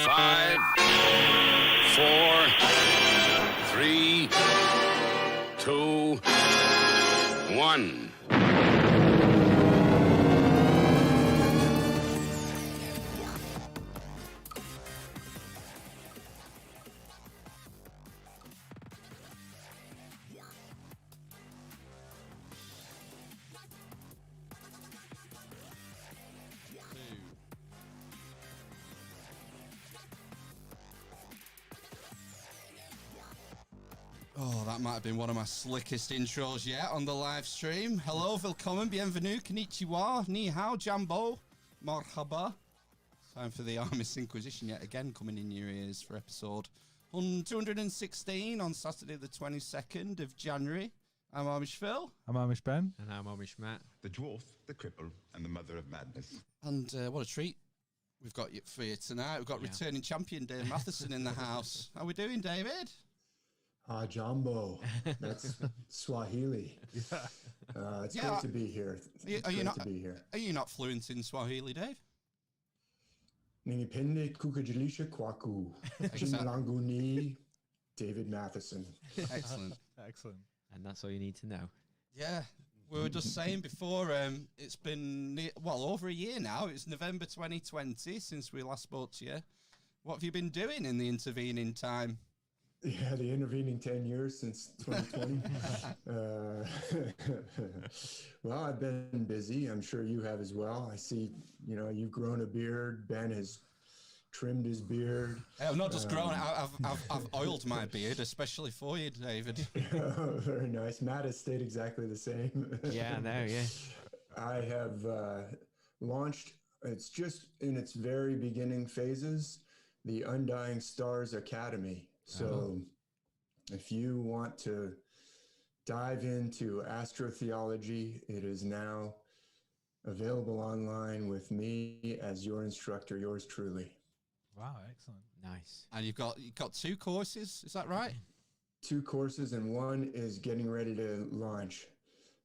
Five, four, three, two, one. Oh, that might have been one of my slickest intros yet on the live stream. Hello, willkommen, bienvenue, konnichiwa, ni hao, jambo, marhaba. Time for the Armis Inquisition yet again, coming in your ears for episode 216 on Saturday the 22nd of January. I'm Amish Phil. I'm Amish Ben. And I'm Amish Matt. The dwarf, the cripple, and the mother of madness. And what a treat we've got for you tonight. We've got returning champion David Mathisen in the house. How we doing, David? Jambo. That's Swahili. It's great to be here. Are you not fluent in Swahili, Dave? Ningipende kukajilisha kwaku. Chinlanguni, David Mathisen. Excellent. Excellent. And that's all you need to know. Yeah. We were just saying before, it's been, over a year now. It's November 2020 since we last spoke to you. What have you been doing in the intervening time? Yeah, the intervening 10 years since 2020. Well, I've been busy. I'm sure you have as well. I see, you've grown a beard. Ben has trimmed his beard. I've not just grown it. I've oiled my beard, especially for you, David. Very nice. Matt has stayed exactly the same. Yeah, I know, yeah. I have launched, it's just in its very beginning phases, the Undying Stars Academy. So if you want to dive into astrotheology, it is now available online with me as your instructor, yours truly. Wow, excellent. Nice. And you've got two courses, is that right? 2 courses, and one is getting ready to launch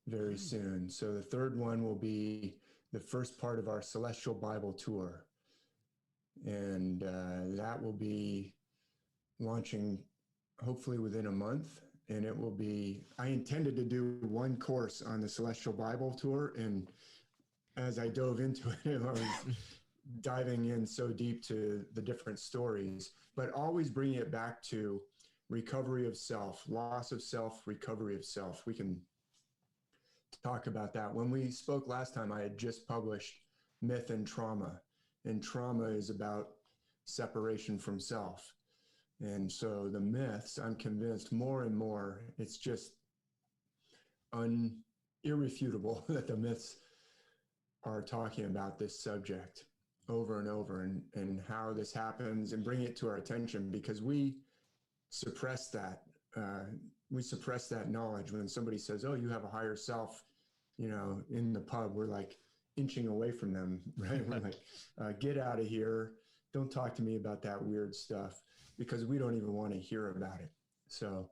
very soon. So the third one will be the first part of our Celestial Bible tour. And that will be launching hopefully within a month, and it will be, I intended to do one course on the Celestial Bible tour, and as I dove into it, I was diving in so deep to the different stories, but always bringing it back to recovery of self, loss of self, recovery of self. We can talk about that. When we spoke last time, I had just published Myth and Trauma is about separation from self. And so the myths, I'm convinced more and more, it's just irrefutable that the myths are talking about this subject over and over, and how this happens, and bring it to our attention, because we suppress that. We suppress that knowledge. When somebody says, oh, you have a higher self, in the pub, we're like inching away from them, right? We're like, get out of here. Don't talk to me about that weird stuff, because we don't even want to hear about it. So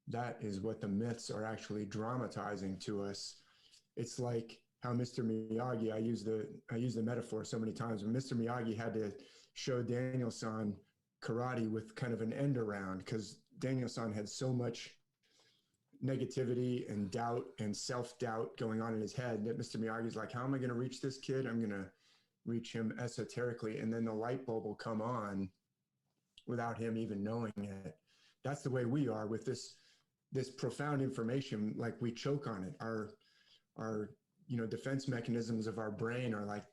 that is what the myths are actually dramatizing to us. It's like how Mr. Miyagi, I use the metaphor so many times, when Mr. Miyagi had to show Daniel-san karate with kind of an end around, because Daniel-san had so much negativity and doubt and self-doubt going on in his head that Mr. Miyagi's like, how am I going to reach this kid? I'm going to reach him esoterically, and then the light bulb will come on without him even knowing it. That's the way we are with this profound information. Like, we choke on it. Our defense mechanisms of our brain are like,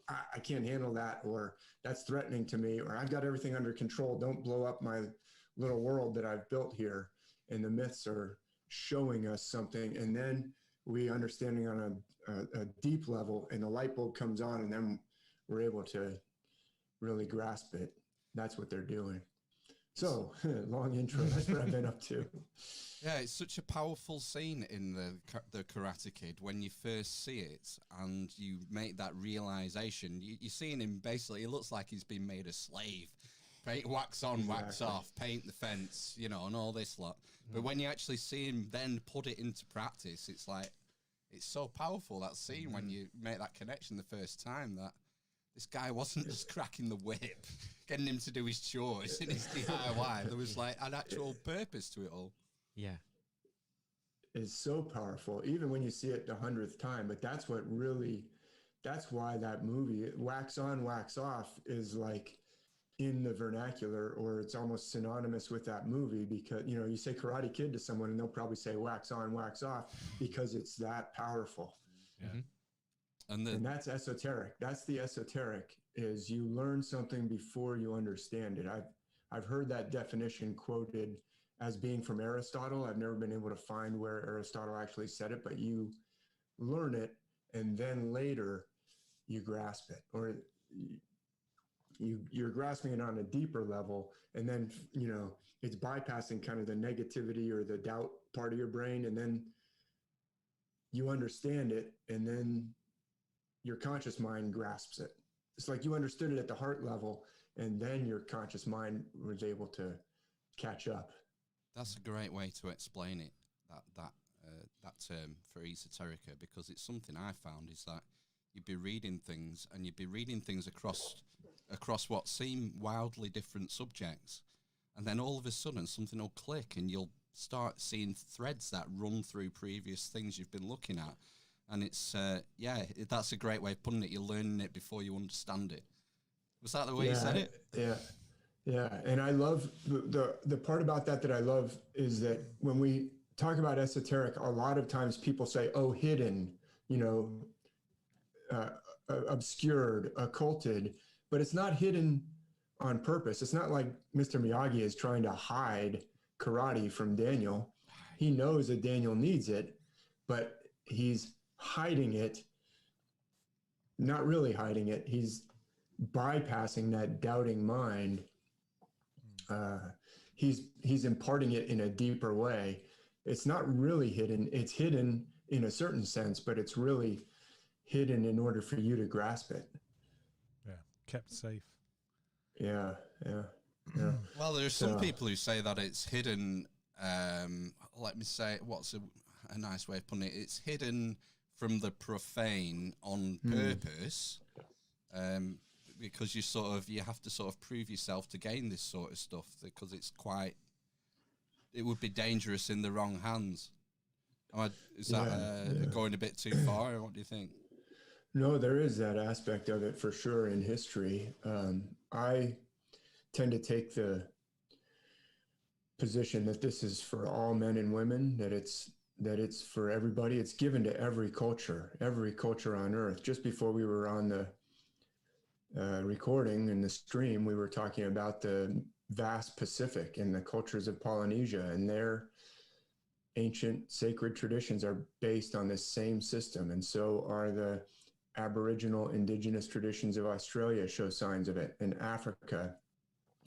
I can't handle that, or that's threatening to me, or I've got everything under control. Don't blow up my little world that I've built here. And the myths are showing us something, and then we understanding on a deep level, and the light bulb comes on, and then we're able to really grasp it. That's what they're doing. So, long intro. That's what I've been up to. Yeah, it's such a powerful scene in the Karate Kid when you first see it, and you make that realization. You're seeing him basically. It looks like he's been made a slave, wax on, wax Exactly. off, paint the fence, you know, and all this lot. But when you actually see him then put it into practice, it's like, it's so powerful, that scene, when you make that connection the first time, that this guy wasn't just cracking the whip, getting him to do his chores in his DIY. There was like an actual purpose to it all. Yeah. Is so powerful, even when you see it the 100th time. But that's why that movie, wax on, wax off, is like in the vernacular, or it's almost synonymous with that movie, because, you know, you say Karate Kid to someone and they'll probably say wax on, wax off, because it's that powerful. Yeah. And that's esoteric. That's the esoteric, is you learn something before you understand it. I've heard that definition quoted as being from Aristotle. I've never been able to find where Aristotle actually said it, but you learn it and then later you grasp it, or you're grasping it on a deeper level, and then, you know, it's bypassing kind of the negativity or the doubt part of your brain, and then you understand it, and then your conscious mind grasps it. It's like you understood it at the heart level, and then your conscious mind was able to catch up. That's a great way to explain it, that term for esoterica, because it's something I found is that you'd be reading things, and you'd be reading things across what seem wildly different subjects, and then all of a sudden something will click and you'll start seeing threads that run through previous things you've been looking at. And it's that's a great way of putting it. You're learning it before you understand it. Was that the way you said it? Yeah. And I love the part about that I love is that when we talk about esoteric, a lot of times people say, oh, hidden, you know, obscured, occulted, but it's not hidden on purpose. It's not like Mr. Miyagi is trying to hide karate from Daniel. He knows that Daniel needs it, but he's hiding it, not really hiding it. He's bypassing that doubting mind. He's imparting it in a deeper way. It's not really hidden. It's hidden in a certain sense, but it's really hidden in order for you to grasp it. Yeah. Kept safe. Yeah. Well, there's some people who say that it's hidden. Let me say, what's a nice way of putting it? It's hidden from the profane on purpose, because you have to sort of prove yourself to gain this sort of stuff, because it would be dangerous in the wrong hands. Is that going a bit too far, or what do you think? No, there is that aspect of it for sure in history. I tend to take the position that this is for all men and women, that it's for everybody. It's given to every culture on earth. Just before we were on the recording in the stream, we were talking about the vast Pacific and the cultures of Polynesia, and their ancient sacred traditions are based on this same system. And so are the Aboriginal indigenous traditions of Australia, show signs of it. In Africa,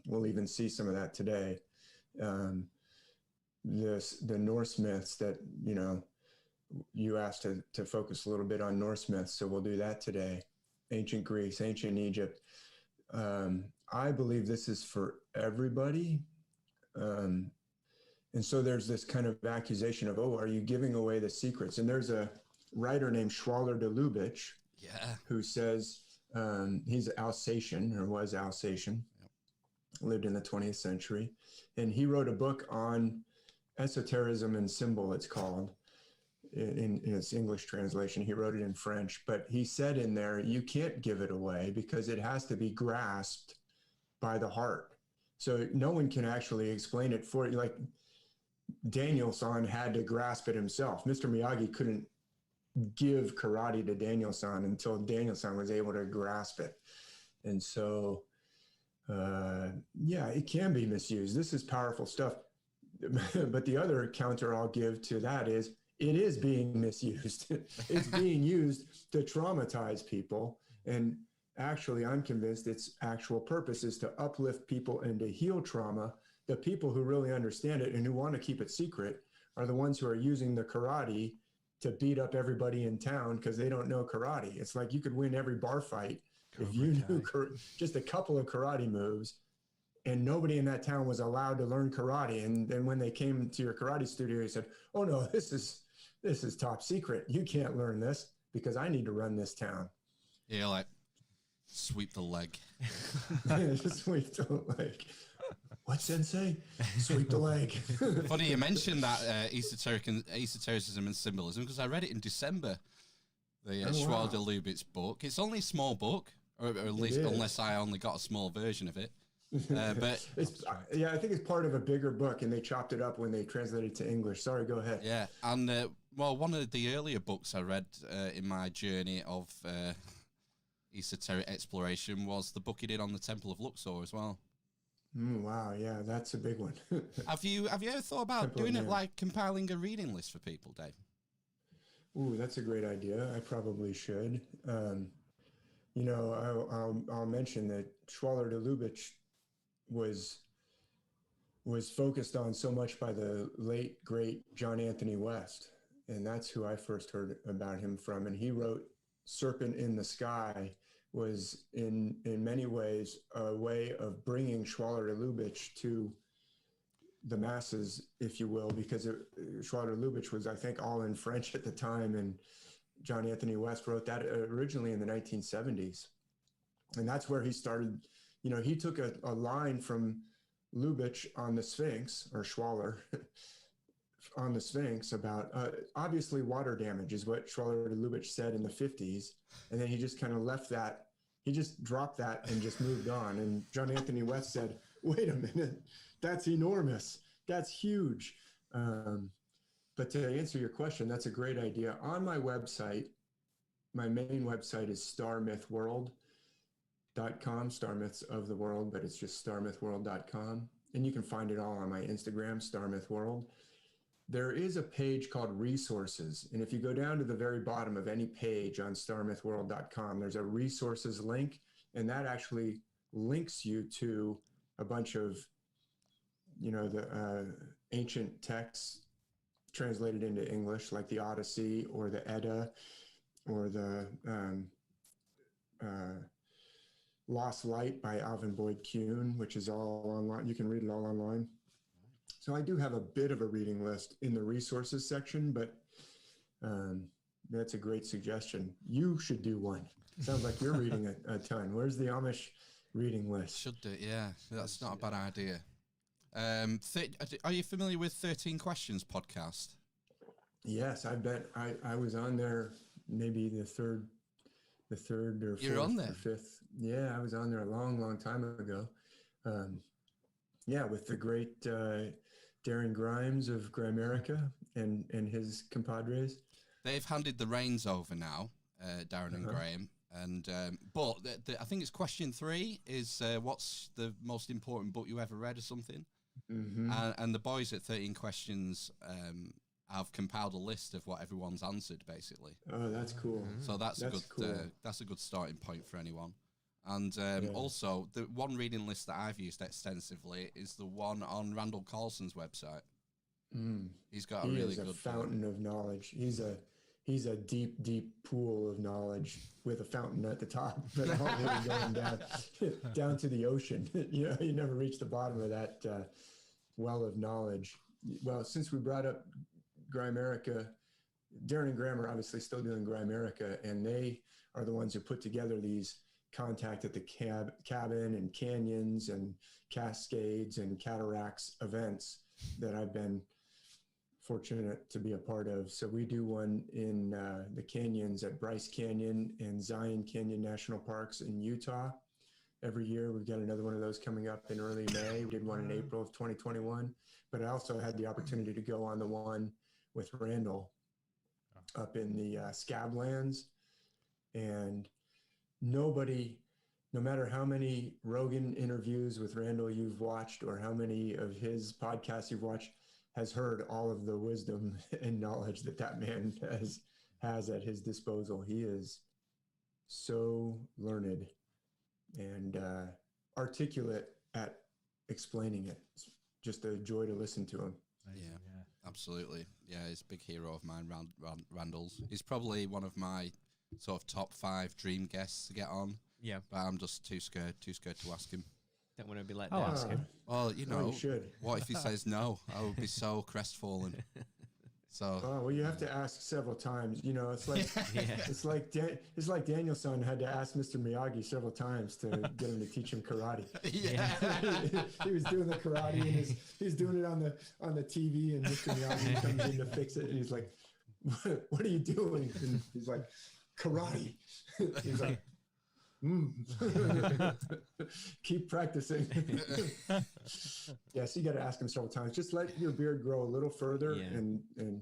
we'll even see some of that today. The Norse myths that, you know, you asked to focus a little bit on Norse myths, so we'll do that today. Ancient Greece, ancient Egypt. I believe this is for everybody. And so there's this kind of accusation of, oh, are you giving away the secrets? And there's a writer named Schwaller de Lubitsch, who says, he's Alsatian, or was Alsatian, lived in the 20th century. And he wrote a book on esotericism and symbol, it's called, in its English translation. He wrote it in French, but he said in there, you can't give it away because it has to be grasped by the heart. So no one can actually explain it for you. Like Daniel-san had to grasp it himself. Mr. Miyagi couldn't give karate to Daniel-san until Daniel-san was able to grasp it. And so, it can be misused. This is powerful stuff. But the other counter I'll give to that is it is being misused. It's being used to traumatize people. And actually, I'm convinced its actual purpose is to uplift people and to heal trauma. The people who really understand it and who want to keep it secret are the ones who are using the karate to beat up everybody in town because they don't know karate. It's like you could win every bar fight if you knew just a couple of karate moves, and nobody in that town was allowed to learn karate. And then when they came to your karate studio, he said, "Oh no, this is top secret. You can't learn this because I need to run this town." You're like, sweep the leg. Just sweep the leg. What, sensei? Sweep the leg. Funny you mentioned that esotericism and symbolism, because I read it in December. The Schwal de Lubitz book. It's only a small book, or at least unless I only got a small version of it. But I think it's part of a bigger book, and they chopped it up when they translated it to English. Sorry, go ahead. Yeah, and one of the earlier books I read in my journey of esoteric exploration was the book he did on the Temple of Luxor as well. Wow, yeah, that's a big one. Have you ever thought about doing it like compiling a reading list for people, Dave? Ooh, that's a great idea. I probably should. I'll mention that Schwaller de Lubitsch was focused on so much by the late, great John Anthony West. And that's who I first heard about him from. And he wrote Serpent in the Sky, was in many ways a way of bringing Schwaller de Lubitsch to the masses, if you will, because Schwaller de Lubitsch was, I think, all in French at the time. And John Anthony West wrote that originally in the 1970s. And that's where he started. He took a line from Lubitsch on the Sphinx, or Schwaller on the Sphinx, about obviously water damage is what Schwaller de Lubitsch said in the 50s. And then he just kind of left that. He just dropped that and just moved on. And John Anthony West said, "Wait a minute, that's enormous. That's huge." But to answer your question, that's a great idea. On my website, my main website is starmythworld.com, Star Myths of the World, but it's just starmythworld.com. And you can find it all on my Instagram, starmythworld. There is a page called Resources. And if you go down to the very bottom of any page on starmythworld.com, there's a resources link. And that actually links you to a bunch of, the ancient texts translated into English, like the Odyssey or the Edda or the Lost Light by Alvin Boyd Kuhn, which is all online. You can read it all online. So I do have a bit of a reading list in the resources section, but that's a great suggestion. You should do one. Sounds like you're reading a ton. Where's the Amish reading list? Should do, yeah. That's not a bad idea. Are you familiar with 13 Questions podcast? Yes, I bet I was on there maybe the third or fourth or fifth. Yeah, I was on there a long time ago. With the great Darren Grimes of Grimerica and his compadres. They've handed the reins over now, Darren and Graham. And but I think it's question 3 is what's the most important book you ever read or something? Mm-hmm. And the boys at 13 Questions have compiled a list of what everyone's answered, basically. Oh, that's cool. So that's a good starting point for anyone. And also, the one reading list that I've used extensively is the one on Randall Carlson's website. He's got a really good fountain of knowledge. He's a deep pool of knowledge with a fountain at the top, but all the way going down to the ocean. You never reach the bottom of that well of knowledge. Well, since we brought up Grimerica, Darren and Graham are obviously still doing Grimerica, and they are the ones who put together these Contact at the Cabin and Canyons and Cascades and Cataracts events that I've been fortunate to be a part of. So we do one in the canyons at Bryce Canyon and Zion Canyon National Parks in Utah. Every year we've got another one of those coming up in early May. We did one in April of 2021, but I also had the opportunity to go on the one with Randall up in the Scablands. And nobody, no matter how many Rogan interviews with Randall you've watched or how many of his podcasts you've watched, has heard all of the wisdom and knowledge that man has at his disposal. He is so learned and articulate at explaining it. It's just a joy to listen to him. Yeah, absolutely. Yeah, he's a big hero of mine, Randall's. He's probably one of my sort of top 5 dream guests to get on. Yeah. But I'm just too scared to ask him. Don't want to be let I'll down. ask him. Well, you know, you should. what if he says no? I would be so crestfallen. So, Well, you have to ask several times. You know, it's like it's like Danielson had to ask Mr. Miyagi several times to get him to teach him karate. yeah. He was doing the karate and he was doing it on the TV, and Mr. Miyagi comes in to fix it, and he's like, "What are you doing?" And he's like, "Karate." He's like, keep practicing. Yes, you got to ask him several times. Just let your beard grow a little further, and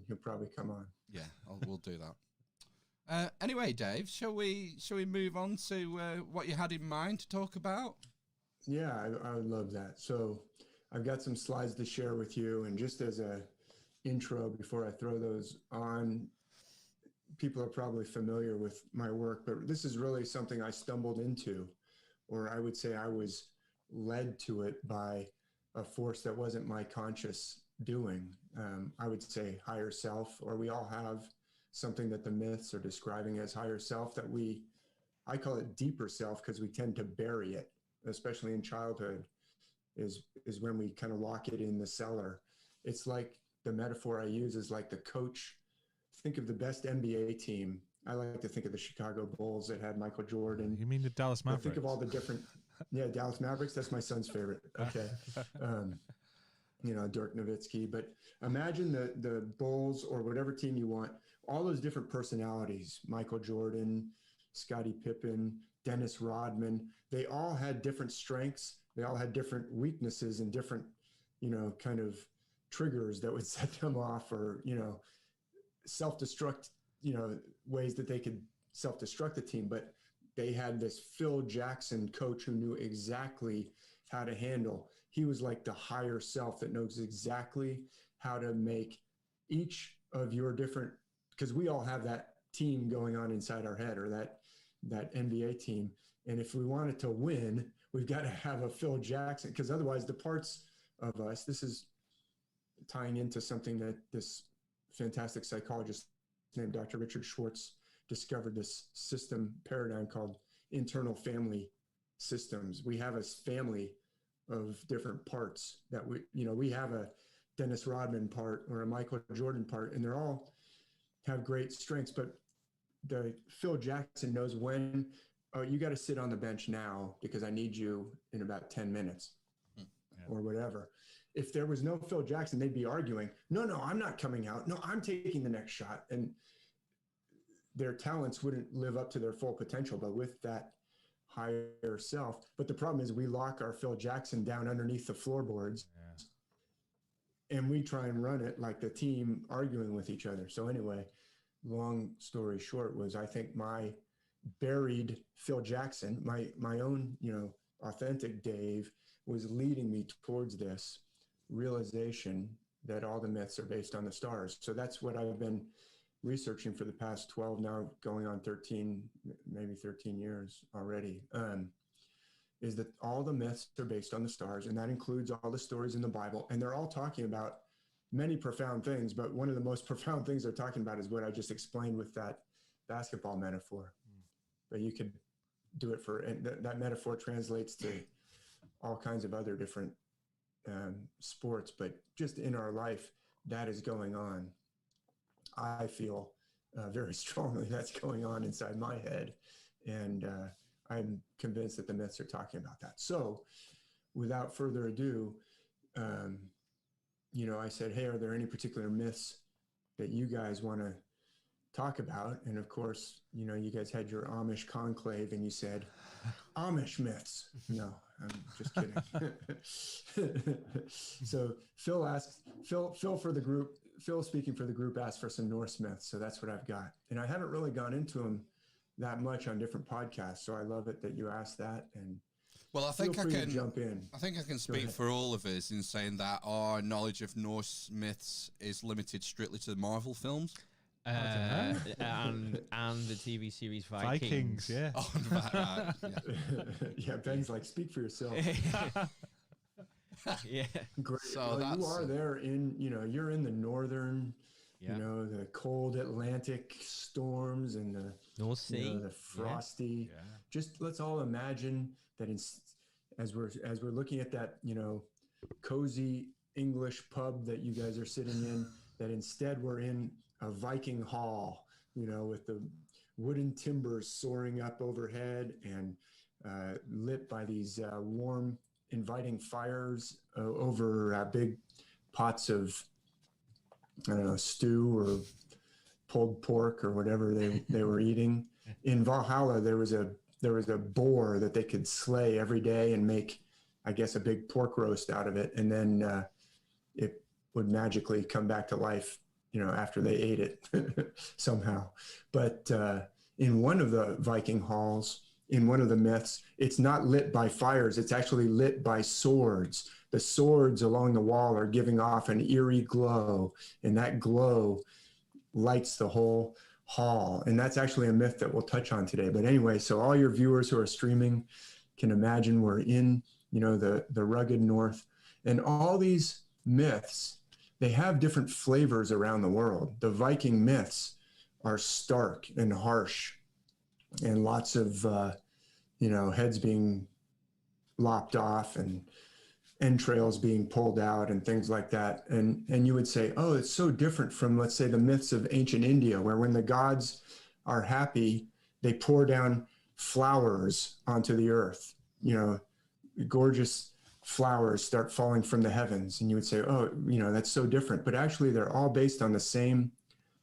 he'll probably come on. Yeah, we'll do that. Anyway, Dave, shall we move on to what you had in mind to talk about? Yeah, I would love that. So I've got some slides to share with you, and just as a intro before I throw those on, people are probably familiar with my work, but this is really something I stumbled into, or I would say I was led to it by a force that wasn't my conscious doing. I would say higher self, or we all have something that the myths are describing as higher self that I call it deeper self because we tend to bury it, especially in childhood, is when we kind of lock it in the cellar. It's like the metaphor I use is like the coach. Think of the best NBA team. I like to think of the Chicago Bulls that had Michael Jordan. You mean the Dallas Mavericks? Think of all the different, Dallas Mavericks. That's my son's favorite. Okay. Dirk Nowitzki. But imagine the Bulls or whatever team you want, all those different personalities, Michael Jordan, Scottie Pippen, Dennis Rodman, they all had different strengths. They all had different weaknesses and different, kind of triggers that would set them off, or, self-destruct, ways that they could self-destruct the team. But they had this Phil Jackson coach who knew exactly how to handle. He was like the higher self that knows exactly how to make each of your different, because we all have that team going on inside our head, or that NBA team. And if we wanted to win, we've got to have a Phil Jackson, because otherwise the parts of us, this is tying into something that this fantastic psychologist named Dr. Richard Schwartz discovered, this system paradigm called internal family systems. We have a family of different parts that we have a Dennis Rodman part or a Michael Jordan part, and they're all have great strengths. But the Phil Jackson knows when, oh, you got to sit on the bench now because I need you in about 10 minutes or whatever. If there was no Phil Jackson, they'd be arguing, no, I'm not coming out. No, I'm taking the next shot. And their talents wouldn't live up to their full potential, but with that higher self. But the problem is we lock our Phil Jackson down underneath the floorboards and we try and run it like the team arguing with each other. So anyway, long story short was, I think my buried Phil Jackson, my own, authentic Dave, was leading me towards this realization that all the myths are based on the stars. So that's what I've been researching for the past 12, now going on 13, maybe 13 years already, is that all the myths are based on the stars, and that includes all the stories in the Bible. And they're all talking about many profound things, but one of the most profound things they're talking about is what I just explained with that basketball metaphor. But you could do it and that metaphor translates to all kinds of other different sports, but just in our life, that is going on. I feel very strongly that's going on inside my head. And I'm convinced that the myths are talking about that. So without further ado, I said, hey, are there any particular myths that you guys want to talk about? And of course, you guys had your Amish conclave and you said, Amish myths. No, I'm just kidding. So Phil speaking for the group asked for some Norse myths. So that's what I've got. And I haven't really gone into them that much on different podcasts. So I love it that you asked that. And well, I think I can jump in. I think I can speak for all of us in saying that our knowledge of Norse myths is limited strictly to the Marvel films. And the TV series Vikings. Yeah. Oh, right. Yeah, Ben's like, speak for yourself. Yeah. Great. So well, you are there you're in the northern, the cold Atlantic storms and the North Sea. the frosty. Yeah. Just let's all imagine that as we're looking at that, cozy English pub that you guys are sitting in, that instead we're in a Viking hall, with the wooden timbers soaring up overhead and lit by these warm, inviting fires over big pots of, I don't know, stew or pulled pork or whatever they were eating. In Valhalla, there was a boar that they could slay every day and make, I guess, a big pork roast out of it, and then it would magically come back to life, after they ate it somehow. But in one of the Viking halls, in one of the myths, it's not lit by fires, it's actually lit by swords. The swords along the wall are giving off an eerie glow, and that glow lights the whole hall. And that's actually a myth that we'll touch on today. But anyway, so all your viewers who are streaming can imagine we're in, the rugged north. And all these myths, they have different flavors around the world. The Viking myths are stark and harsh, and lots of, heads being lopped off and entrails being pulled out and things like that. And you would say, oh, it's so different from, let's say, the myths of ancient India, where when the gods are happy, they pour down flowers onto the earth, gorgeous flowers start falling from the heavens. And you would say, oh, that's so different. But actually, they're all based on the same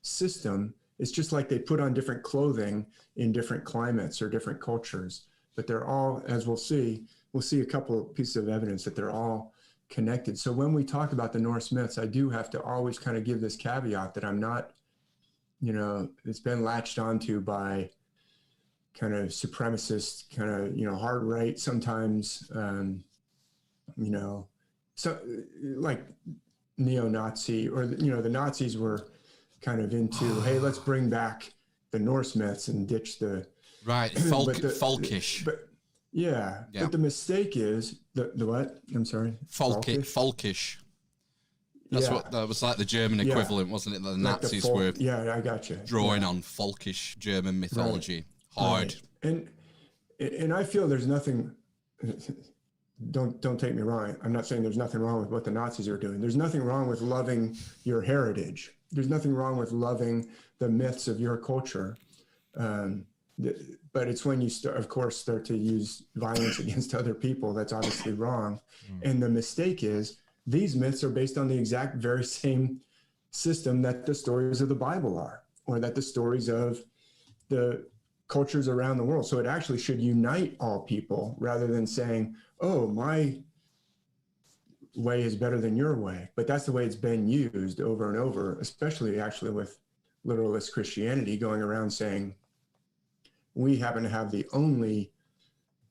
system. It's just like they put on different clothing in different climates or different cultures. But they're all, as we'll see a couple of pieces of evidence that they're all connected. So when we talk about the Norse myths, I do have to always kind of give this caveat that I'm not, it's been latched onto by kind of supremacist, kind of, hard right sometimes, so like neo-Nazi, or, the Nazis were kind of into, hey, let's bring back the Norse myths and ditch the... Right, folkish. Yeah, but the mistake is the what? I'm sorry. Folkish. That's what that was, like the German equivalent, wasn't it? That the like Nazis were. Yeah, I got you. Drawing on folkish German mythology, hard. Right. And I feel there's nothing. Don't take me wrong. I'm not saying there's nothing wrong with what the Nazis are doing. There's nothing wrong with loving your heritage. There's nothing wrong with loving the myths of your culture. But it's when you start to use violence against other people, that's obviously wrong. And the mistake is these myths are based on the exact very same system that the stories of the Bible are, or that the stories of the cultures around the world. So it actually should unite all people rather than saying, oh, my way is better than your way. But that's the way it's been used over and over, especially actually with literalist Christianity going around saying, we happen to have the only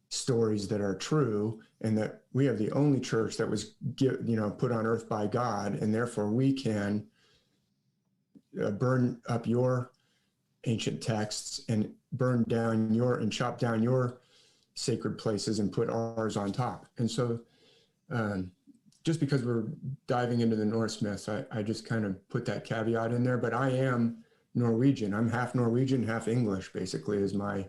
stories that are true, and that we have the only church that was put on earth by God, and therefore we can burn up your ancient texts and chop down your sacred places and put ours on top. And so just because we're diving into the Norse myths, I just kind of put that caveat in there, but I am Norwegian. I'm half Norwegian, half English, basically, is my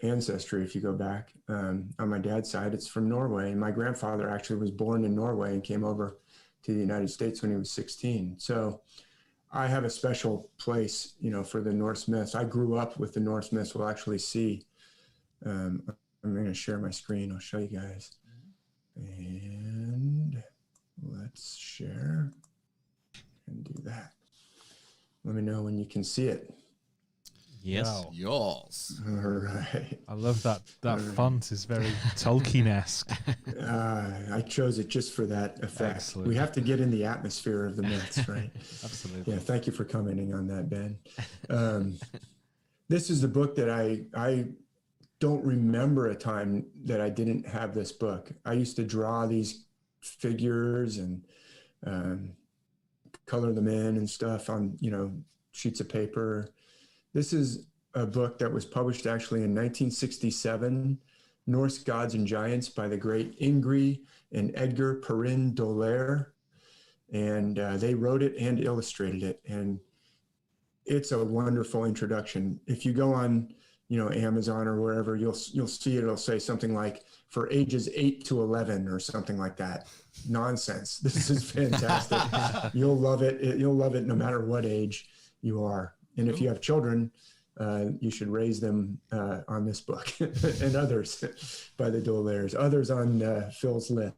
ancestry. If you go back on my dad's side, it's from Norway. And my grandfather actually was born in Norway and came over to the United States when he was 16. So I have a special place, for the Norse myths. I grew up with the Norse myths. We'll actually see. I'm going to share my screen. I'll show you guys. And let's share and do that. Let me know when you can see it. Yes. Wow. Yours. All right. I love that. That font is very Tolkien-esque. I chose it just for that effect. Excellent. We have to get in the atmosphere of the myths, right? Absolutely. Yeah, thank you for commenting on that, Ben. This is the book that I don't remember a time that I didn't have this book. I used to draw these figures and color them in and stuff on, sheets of paper. This is a book that was published actually in 1967, Norse Gods and Giants by the great Ingrid and Edgar Perrin Doler. And they wrote it and illustrated it. And it's a wonderful introduction. If you go on Amazon or wherever, you'll see it'll say something like for ages 8 to 11 or something like that. Nonsense. This is fantastic. You'll love it. You'll love it no matter what age you are. And if you have children, you should raise them on this book and others by the dual layers, others on Phil's list.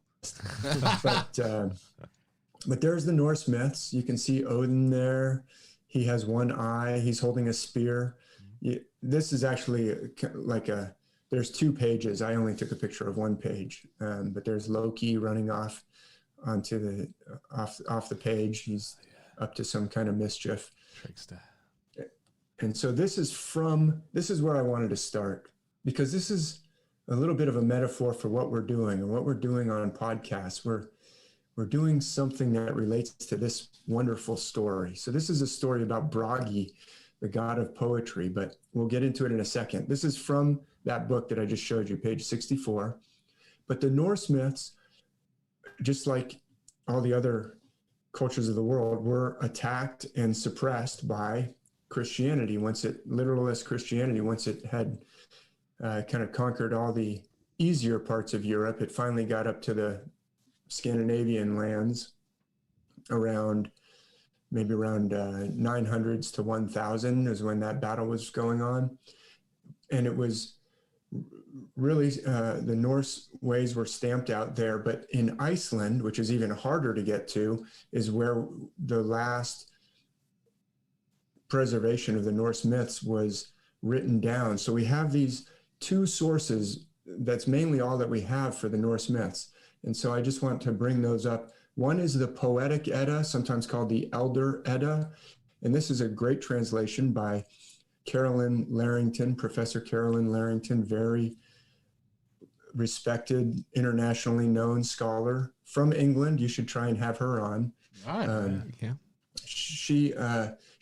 But there's the Norse myths. You can see Odin there. He has one eye. He's holding a spear. This is actually there's 2 pages. I only took a picture of 1 page, but there's Loki running off onto off the page. He's up to some kind of mischief. Trickster. And so this is where I wanted to start, because this is a little bit of a metaphor for what we're doing and what we're doing on podcasts. We're doing something that relates to this wonderful story. So this is a story about Bragi, the god of poetry, but we'll get into it in a second. This is from that book that I just showed you, page 64. But the Norse myths, just like all the other cultures of the world, were attacked and suppressed by Christianity, literalist Christianity, once it had kind of conquered all the easier parts of Europe. It finally got up to the Scandinavian lands around 900s to 1000 is when that battle was going on. And it was really, the Norse ways were stamped out there. But in Iceland, which is even harder to get to, is where the last preservation of the Norse myths was written down. So we have these 2 sources. That's mainly all that we have for the Norse myths. And so I just want to bring those up. One is the Poetic Edda, sometimes called the Elder Edda. And this is a great translation by Carolyn Larrington, Professor Carolyn Larrington, very respected, internationally known scholar from England. You should try and have her on. Yeah.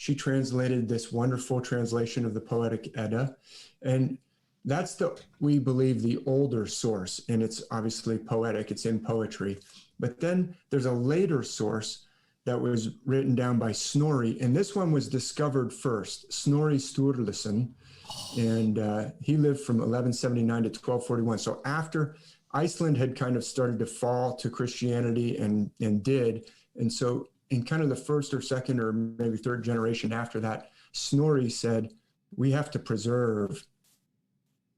She translated this wonderful translation of the Poetic Edda. And that's we believe, the older source, and it's obviously poetic, it's in poetry. But then there's a later source that was written down by Snorri, and this one was discovered first, Snorri Sturluson, and he lived from 1179 to 1241. So after Iceland had kind of started to fall to Christianity and so in kind of the first or second or maybe third generation after that, Snorri said, we have to preserve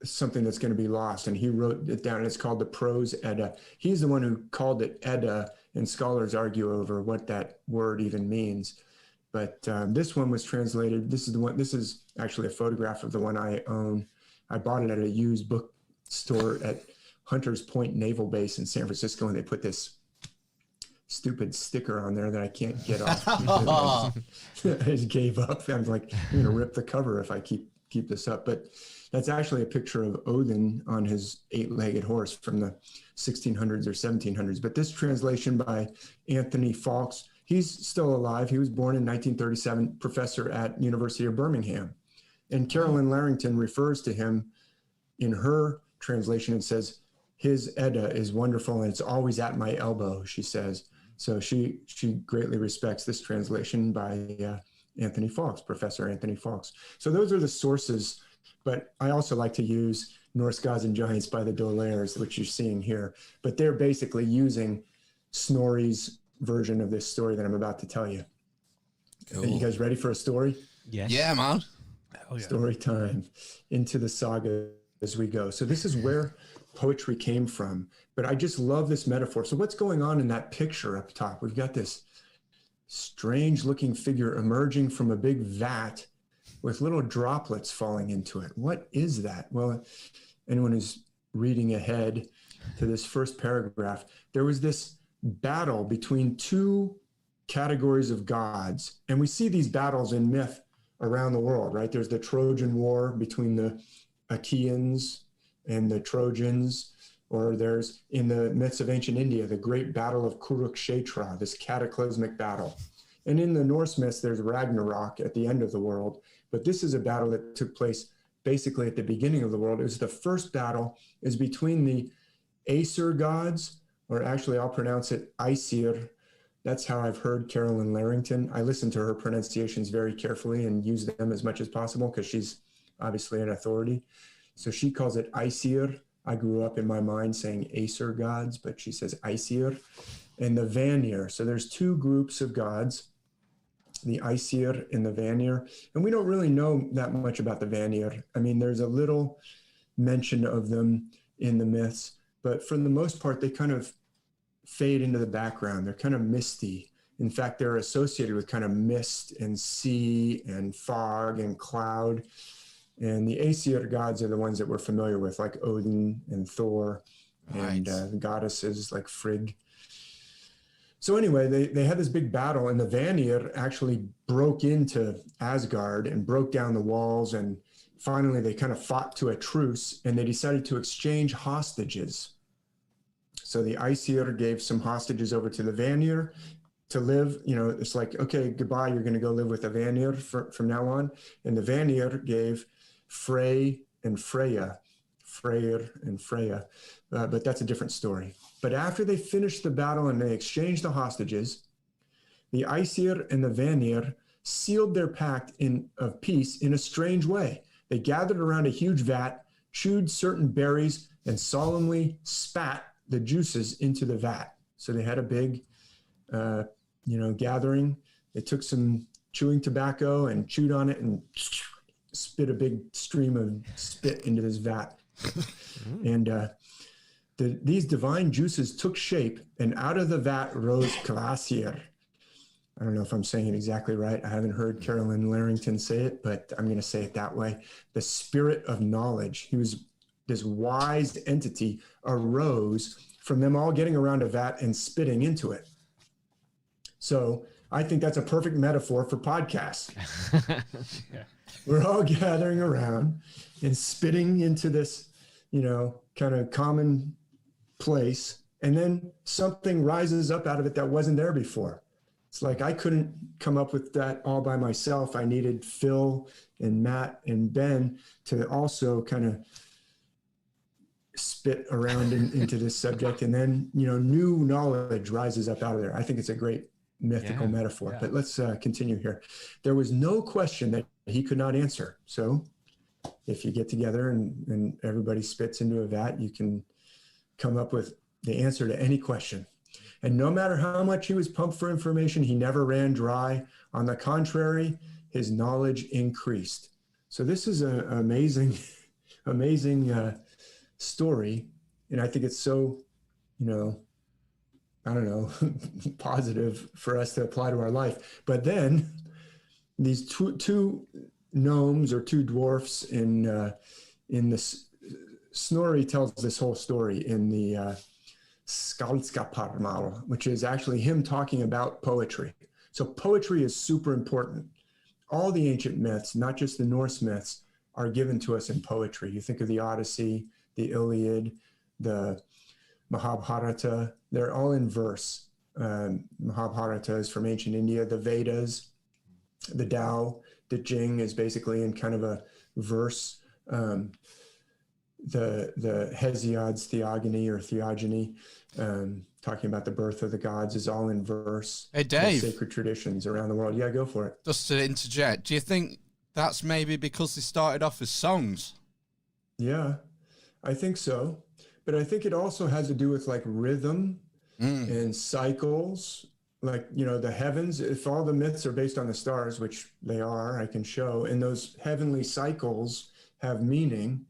something that's going to be lost. And he wrote it down. It's called the Prose Edda. He's the one who called it Edda, and scholars argue over what that word even means. But this one was translated. This is actually a photograph of the one I own. I bought it at a used bookstore at Hunters Point Naval Base in San Francisco, and they put this stupid sticker on there that I can't get off. I just gave up. I'm like, I'm going to rip the cover if I keep this up. But that's actually a picture of Odin on his 8-legged horse from the 1600s or 1700s. But this translation by Anthony Fawkes, he's still alive. He was born in 1937, professor at University of Birmingham. And Carolyn Larrington refers to him in her translation and says, his Edda is wonderful and it's always at my elbow, she says. So she greatly respects this translation by Anthony Fawkes, Professor Anthony Fawkes. So those are the sources, but I also like to use Norse Gods and Giants by the Dolairs, which you're seeing here. But they're basically using Snorri's version of this story that I'm about to tell you. Cool. Are you guys ready for a story? Yes. Yeah, man. Oh, yeah. Story time. Into the saga as we go. So this is where poetry came from. But I just love this metaphor. So what's going on in that picture up top? We've got this strange looking figure emerging from a big vat with little droplets falling into it. What is that? Well, anyone who's reading ahead to this first paragraph, there was this battle between 2 categories of gods. And we see these battles in myth around the world, right? There's the Trojan War between the Achaeans and the Trojans, or there's in the myths of ancient India, the great battle of Kurukshetra, this cataclysmic battle. And in the Norse myths, there's Ragnarok at the end of the world. But this is a battle that took place basically at the beginning of the world. It was the first battle is between the Aesir gods, or actually I'll pronounce it Aesir. That's how I've heard Carolyn Larrington. I listen to her pronunciations very carefully and use them as much as possible because she's obviously an authority. So she calls it Aesir. I grew up in my mind saying Aesir gods, but she says Aesir. And the Vanir. So there's two groups of gods, the Aesir and the Vanir. And we don't really know that much about the Vanir. I mean, there's a little mention of them in the myths, but for the most part, they kind of fade into the background. They're kind of misty. In fact, they're associated with kind of mist and sea and fog and cloud. And the Aesir gods are the ones that we're familiar with, like Odin and Thor, and goddesses like Frigg. So anyway, they had this big battle, and the Vanir actually broke into Asgard and broke down the walls, and finally they kind of fought to a truce, and they decided to exchange hostages. So the Aesir gave some hostages over to the Vanir to live. You know, it's like, okay, goodbye, you're going to go live with the Vanir from now on. And the Vanir gave Frey and Freya, Freyr and Freya, but that's a different story. But after they finished the battle and they exchanged the hostages, the Aesir and the Vanir sealed their pact of peace in a strange way. They gathered around a huge vat, chewed certain berries, and solemnly spat the juices into the vat. So they had a big, gathering. They took some chewing tobacco and chewed on it and spit a big stream of spit into this vat. And these divine juices took shape, and out of the vat rose Glacier. I don't know if I'm saying it exactly right. I haven't heard Carolyn Larrington say it, but I'm going to say it that way. The spirit of knowledge. He was this wise entity arose from them all getting around a vat and spitting into it. So I think that's a perfect metaphor for podcasts. Yeah. We're all gathering around and spitting into this, kind of common place. And then something rises up out of it that wasn't there before. It's like I couldn't come up with that all by myself. I needed Phil and Matt and Ben to also kind of spit around into this subject. And then, new knowledge rises up out of there. I think it's a great mythical metaphor. But let's continue here. There was no question that he could not answer. So if you get together and everybody spits into a vat, you can come up with the answer to any question. And no matter how much he was pumped for information, he never ran dry. On the contrary, his knowledge increased. So this is an amazing, amazing story. And I think it's so, positive for us to apply to our life. But then these two gnomes or two dwarfs in this, Snorri tells this whole story in the Skaldskaparmal, which is actually him talking about poetry. So poetry is super important. All the ancient myths, not just the Norse myths, are given to us in poetry. You think of the Odyssey, the Iliad, the Mahabharata, they're all in verse. Mahabharata is from ancient India. The Vedas, the Tao, the Jing is basically in kind of a verse. The Hesiod's Theogony or Theogony, talking about the birth of the gods, is all in verse. Hey, Dave. The sacred traditions around the world. Yeah, go for it. Just to interject, do you think that's maybe because they started off as songs? Yeah, I think so. But I think it also has to do with like rhythm and cycles. Like, the heavens, if all the myths are based on the stars, which they are, I can show, and those heavenly cycles have meaning.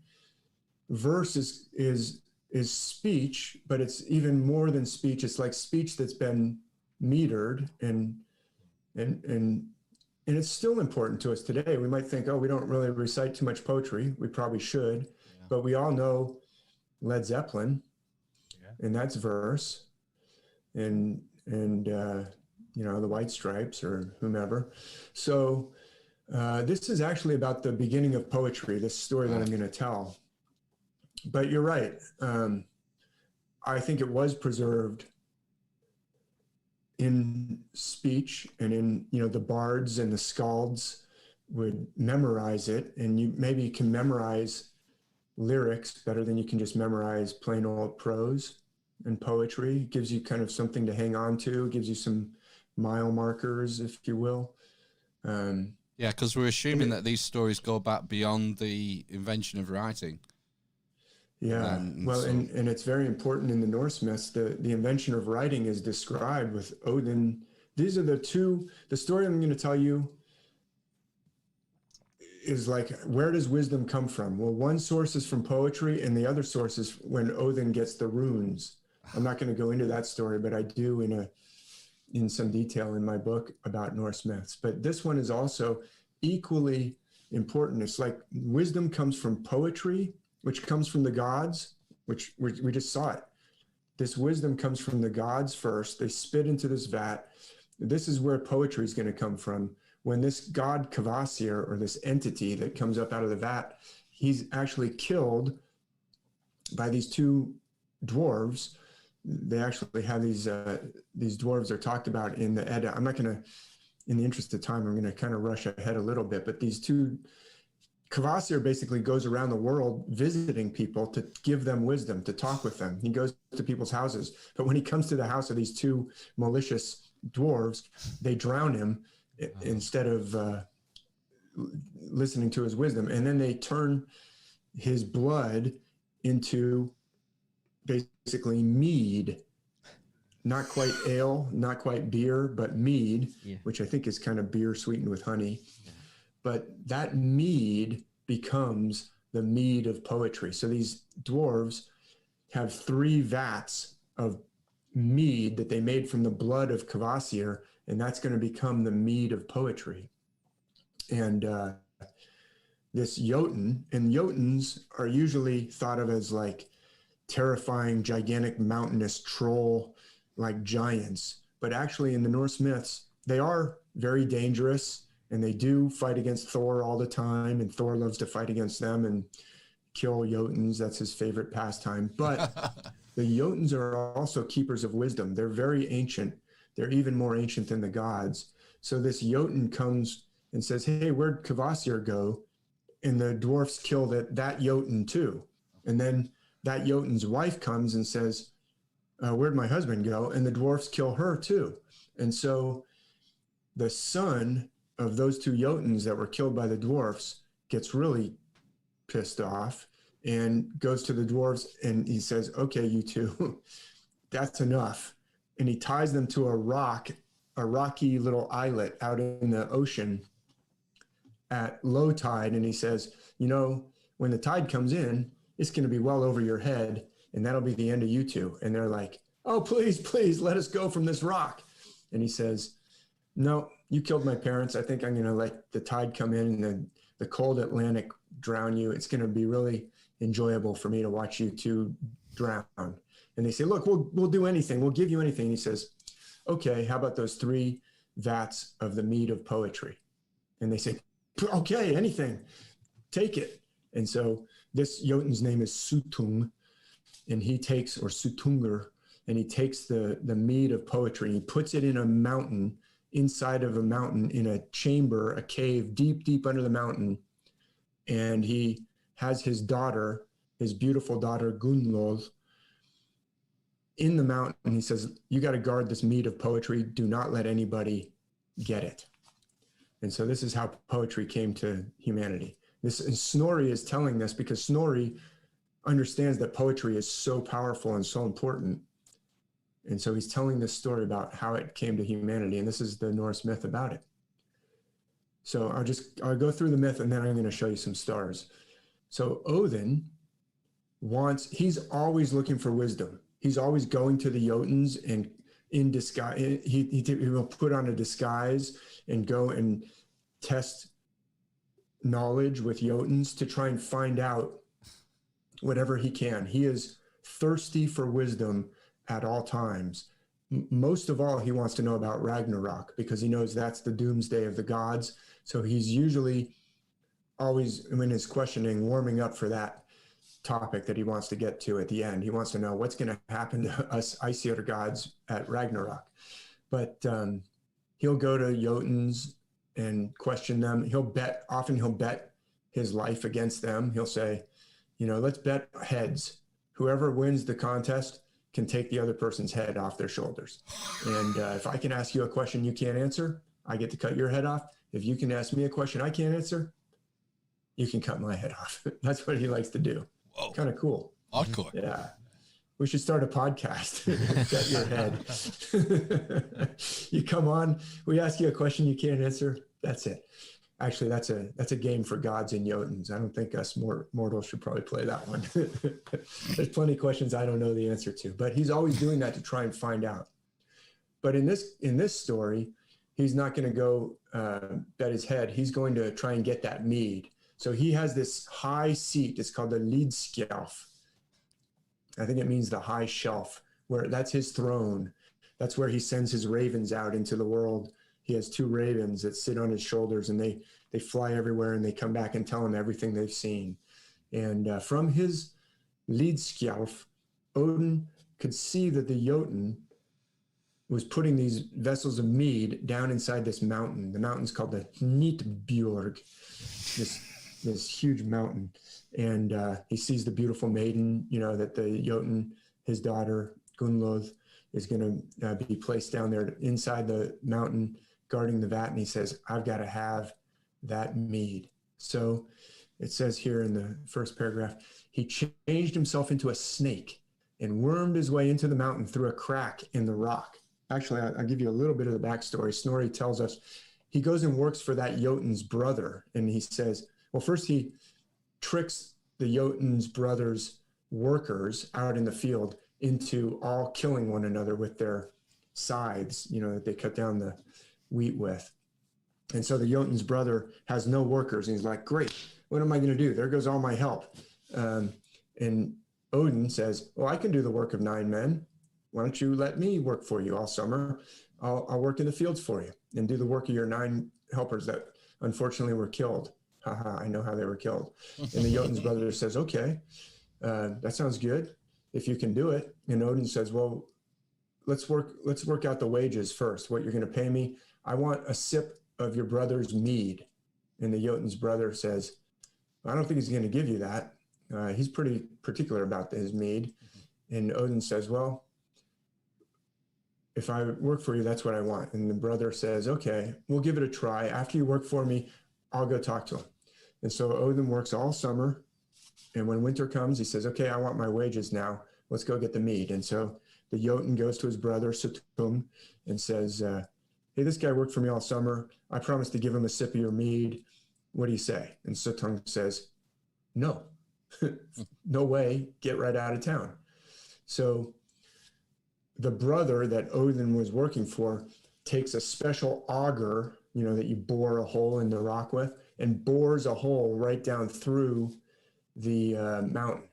Verse is speech, but it's even more than speech. It's like speech that's been metered and it's still important to us today. We might think, oh, we don't really recite too much poetry. We probably should, but we all know Led Zeppelin, and that's verse, and the White Stripes or whomever. So this is actually about the beginning of poetry, this story that I'm going to tell. But you're right. I think it was preserved in speech, and in, the bards and the skalds would memorize it, and you maybe can memorize lyrics better than you can just memorize plain old prose and poetry. It gives you kind of something to hang on to, gives you some mile markers, if you will. Yeah, Yeah, because we're assuming that these stories go back beyond the invention of writing. Yeah, and it's very important in the Norse myths. The invention of writing is described with Odin. These are the story I'm going to tell you is like, where does wisdom come from? Well, one source is from poetry, and the other source is when Odin gets the runes. I'm not going to go into that story, but I do in some detail in my book about Norse myths. But this one is also equally important. It's like wisdom comes from poetry, which comes from the gods, which we just saw it. This wisdom comes from the gods first. They spit into this vat. This is where poetry is going to come from. When this god Kvasir, or this entity that comes up out of the vat, he's actually killed by these two dwarves. They actually have these dwarves are talked about in the Edda. I'm not going to, in the interest of time, I'm going to kind of rush ahead a little bit, but these two, Kvasir basically goes around the world visiting people to give them wisdom, to talk with them. He goes to people's houses, but when he comes to the house of these two malicious dwarves, they drown him instead of listening to his wisdom. And then they turn his blood into basically mead, not quite ale, not quite beer, but mead, which I think is kind of beer sweetened with honey. But that mead becomes the mead of poetry. So these dwarves have 3 vats of mead that they made from the blood of Kvasir, and that's going to become the mead of poetry. And this Jotun, and Jotuns are usually thought of as like terrifying, gigantic, mountainous troll, like giants. But actually in the Norse myths, they are very dangerous, and they do fight against Thor all the time, and Thor loves to fight against them and kill Jotuns. That's his favorite pastime. But the Jotuns are also keepers of wisdom. They're very ancient. They're even more ancient than the gods. So this Jotun comes and says, hey, where'd Kvasir go? And the dwarfs kill that Jotun too. And then that Jotun's wife comes and says, where'd my husband go? And the dwarfs kill her too. And so the son of those 2 Jotuns that were killed by the dwarfs gets really pissed off and goes to the dwarves and he says, okay, you two, that's enough. And he ties them to a rocky little islet out in the ocean at low tide. And he says, when the tide comes in, it's going to be well over your head, and that'll be the end of you two. And they're like, oh, please let us go from this rock. And he says, no, you killed my parents. I think I'm going to let the tide come in and the cold Atlantic drown you. It's going to be really enjoyable for me to watch you two drown. And they say, look, we'll do anything. We'll give you anything. And he says, okay, how about those 3 vats of the mead of poetry? And they say, okay, anything, take it. And so this Jotun's name is Sutung, and he takes, or Sutungur, and he takes the mead of poetry, and he puts it in a mountain, inside of a mountain, in a chamber, a cave, deep under the mountain. And he has his daughter, his beautiful daughter, Gunnlod, in the mountain. He says, you got to guard this mead of poetry. Do not let anybody get it. And so this is how poetry came to humanity. Snorri is telling this because Snorri understands that poetry is so powerful and so important. And so he's telling this story about how it came to humanity. And this is the Norse myth about it. So I'll go through the myth, and then I'm going to show you some stars. So Odin he's always looking for wisdom. He's always going to the Jotuns, and in disguise, he will put on a disguise and go and test knowledge with Jotuns to try and find out whatever he can. He is thirsty for wisdom at all times. Most of all, he wants to know about Ragnarok because he knows that's the doomsday of the gods. So he's usually always, in his questioning, warming up for that topic that he wants to get to at the end. He wants to know what's going to happen to us Aesir gods at Ragnarok. But he'll go to Jotuns and question them. Often he'll bet his life against them. He'll say, let's bet heads. Whoever wins the contest can take the other person's head off their shoulders. And if I can ask you a question you can't answer, I get to cut your head off. if you can ask me a question I can't answer, you can cut my head off. That's what he likes to do. Whoa. Kind of cool. Hardcore. Yeah. We should start a podcast. Cut your head. You come on, we ask you a question you can't answer. That's it. Actually, that's a game for gods and Jotuns. I don't think us mortals should probably play that one. There's plenty of questions I don't know the answer to, but he's always doing that to try and find out. But in this story, he's not going to go bet his head. He's going to try and get that mead. So he has this high seat. It's called the Lidskjalf. I think it means the high shelf, where that's his throne. That's where he sends his ravens out into the world. He has 2 ravens that sit on his shoulders, and they fly everywhere, and they come back and tell him everything they've seen. And from his Lidskjalf, Odin could see that the Jotun was putting these vessels of mead down inside this mountain. The mountain's called the Hnitbjorg, this huge mountain. And he sees the beautiful maiden, that the Jotun, his daughter, Gunnlod, is going to be placed down there inside the mountain, guarding the vat. And he says, I've got to have that mead. So it says here in the first paragraph, he changed himself into a snake and wormed his way into the mountain through a crack in the rock. Actually, I'll give you a little bit of the backstory. Snorri tells us he goes and works for that Jotun's brother. And he says, well, first he tricks the Jotun's brother's workers out in the field into all killing one another with their scythes, that they cut down the wheat with. And so the Jotun's brother has no workers. And he's like, great, what am I going to do? There goes all my help. And Odin says, well, I can do the work of 9 men. Why don't you let me work for you all summer? I'll work in the fields for you and do the work of your 9 helpers that unfortunately were killed. Haha, I know how they were killed. And the Jotun's brother says, okay, that sounds good if you can do it. And Odin says, well, let's work out the wages first, what you're going to pay me. I want a sip of your brother's mead. And the Jotun's brother says, I don't think he's going to give you that. He's pretty particular about his mead. And Odin says, well, if I work for you, that's what I want. And the brother says, okay, we'll give it a try. After you work for me, I'll go talk to him. And so Odin works all summer. And when winter comes, he says, okay, I want my wages now. Let's go get the mead. And so the Jotun goes to his brother, Suttung, and says, hey, this guy worked for me all summer. I promised to give him a sip of your mead. What do you say? And Suttung says, no, no way. Get right out of town. So the brother that Odin was working for takes a special auger, that you bore a hole in the rock with, and bores a hole right down through the mountain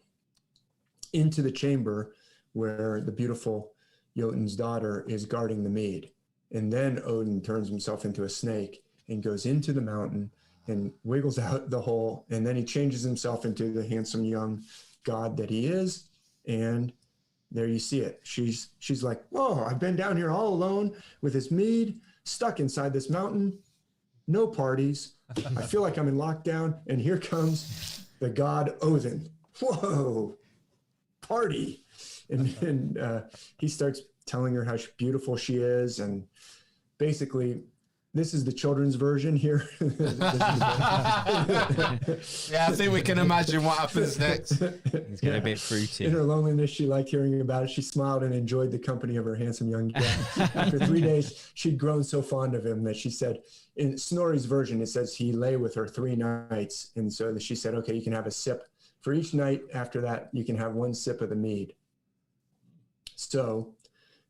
into the chamber where the beautiful Jotun's daughter is guarding the mead. And then Odin turns himself into a snake and goes into the mountain and wiggles out the hole. And then he changes himself into the handsome young god that he is. And there you see it. She's like, whoa, I've been down here all alone with this mead, stuck inside this mountain, no parties. I feel like I'm in lockdown. And here comes the god Odin. Whoa, party. And he starts telling her how beautiful she is. And basically, this is the children's version here. Yeah, I think we can imagine what happens next. It's getting a bit fruity. In her loneliness, she liked hearing about it. She smiled and enjoyed the company of her handsome young guy. After 3 days, she'd grown so fond of him that she said, in Snorri's version, it says he lay with her 3 nights. And so she said, okay, you can have a sip. For each night after that, you can have 1 sip of the mead. So,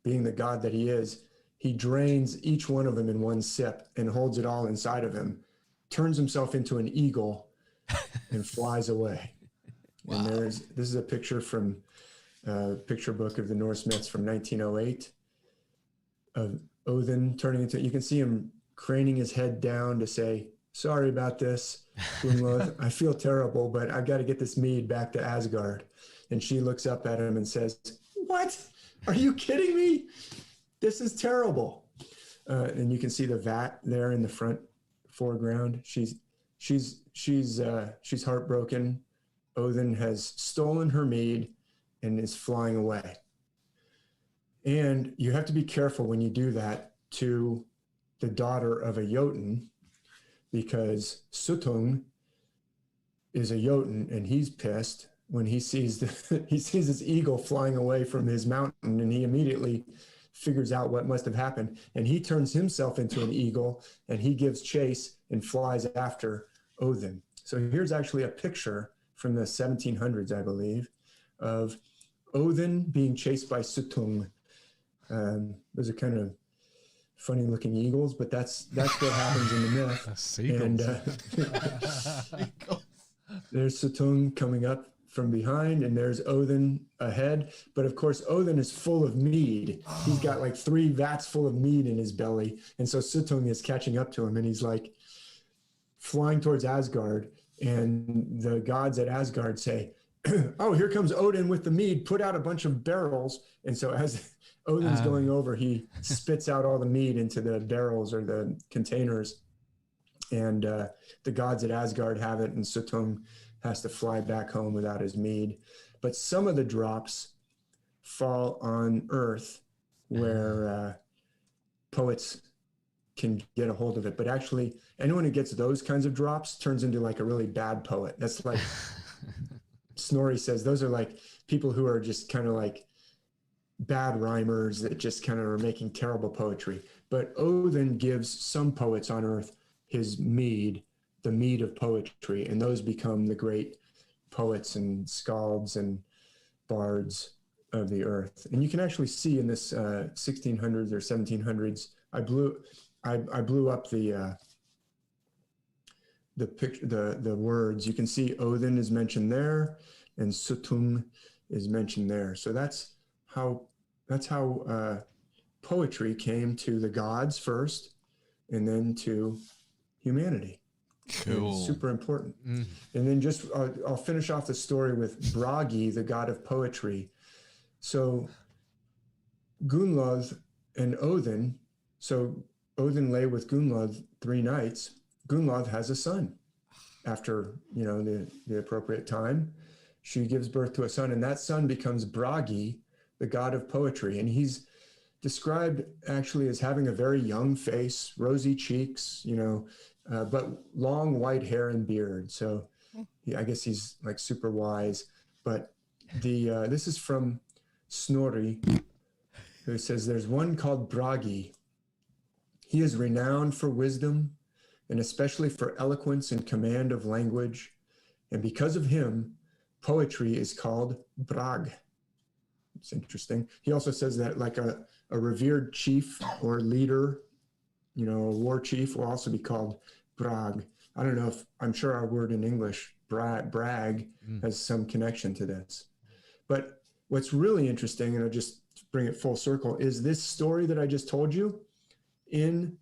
being the god that he is, he drains each one of them in 1 sip and holds it all inside of him, turns himself into an eagle, and flies away. Wow. And this is a picture from a picture book of the Norse Myths from 1908 of Odin turning into, you can see him craning his head down to say, sorry about this, Gunnlod. I feel terrible, but I've got to get this mead back to Asgard. And she looks up at him and says, what? Are you kidding me? This is terrible. And you can see the vat there in the front foreground. She's heartbroken. Odin has stolen her mead and is flying away. And you have to be careful when you do that to the daughter of a Jotun, because Suttung is a Jotun, and he's pissed when he sees this eagle flying away from his mountain, and he immediately figures out what must have happened, and he turns himself into an eagle, and he gives chase and flies after Odin. So here's actually a picture from the 1700s, I believe, of Odin being chased by Suttung. Those are kind of funny looking eagles, but that's what happens in the myth. Seagulls. And there's Suttung coming up from behind, and there's Odin ahead. But of course, Odin is full of mead. He's got like 3 vats full of mead in his belly. And so Suttung is catching up to him, and he's like flying towards Asgard. And the gods at Asgard say, oh, here comes Odin with the mead, put out a bunch of barrels. And so as Odin's going over, he spits out all the mead into the barrels or the containers. And the gods at Asgard have it, and Suttung has to fly back home without his mead. But some of the drops fall on Earth where poets can get a hold of it. But actually, anyone who gets those kinds of drops turns into like a really bad poet. That's like Snorri says, those are like people who are just kind of like bad rhymers that just kind of are making terrible poetry. But Odin gives some poets on Earth his mead, the mead of poetry, and those become the great poets and skalds and bards of the earth. And you can actually see in this 1600s or 1700s, I blew up the picture, the words. You can see Odin is mentioned there, and Suttung is mentioned there. So that's how poetry came to the gods first, and then to humanity. Cool. It's super important. And then just I'll finish off the story with Bragi, the god of poetry. So Gunnlod and Odin. So Odin lay with Gunnlod 3 nights. Gunnlod has a son. After the appropriate time, she gives birth to a son, and that son becomes Bragi, the god of poetry. And he's described actually as having a very young face, rosy cheeks, but long white hair and beard. So I guess he's like super wise. But this is from Snorri, who says, there's one called Bragi. He is renowned for wisdom, and especially for eloquence and command of language. And because of him, poetry is called Brag. It's interesting. He also says that like a revered chief or leader, a war chief, will also be called Brag. I don't know if, I'm sure our word in English, brag, has some connection to this. But what's really interesting, and I'll just bring it full circle, is this story that I just told you in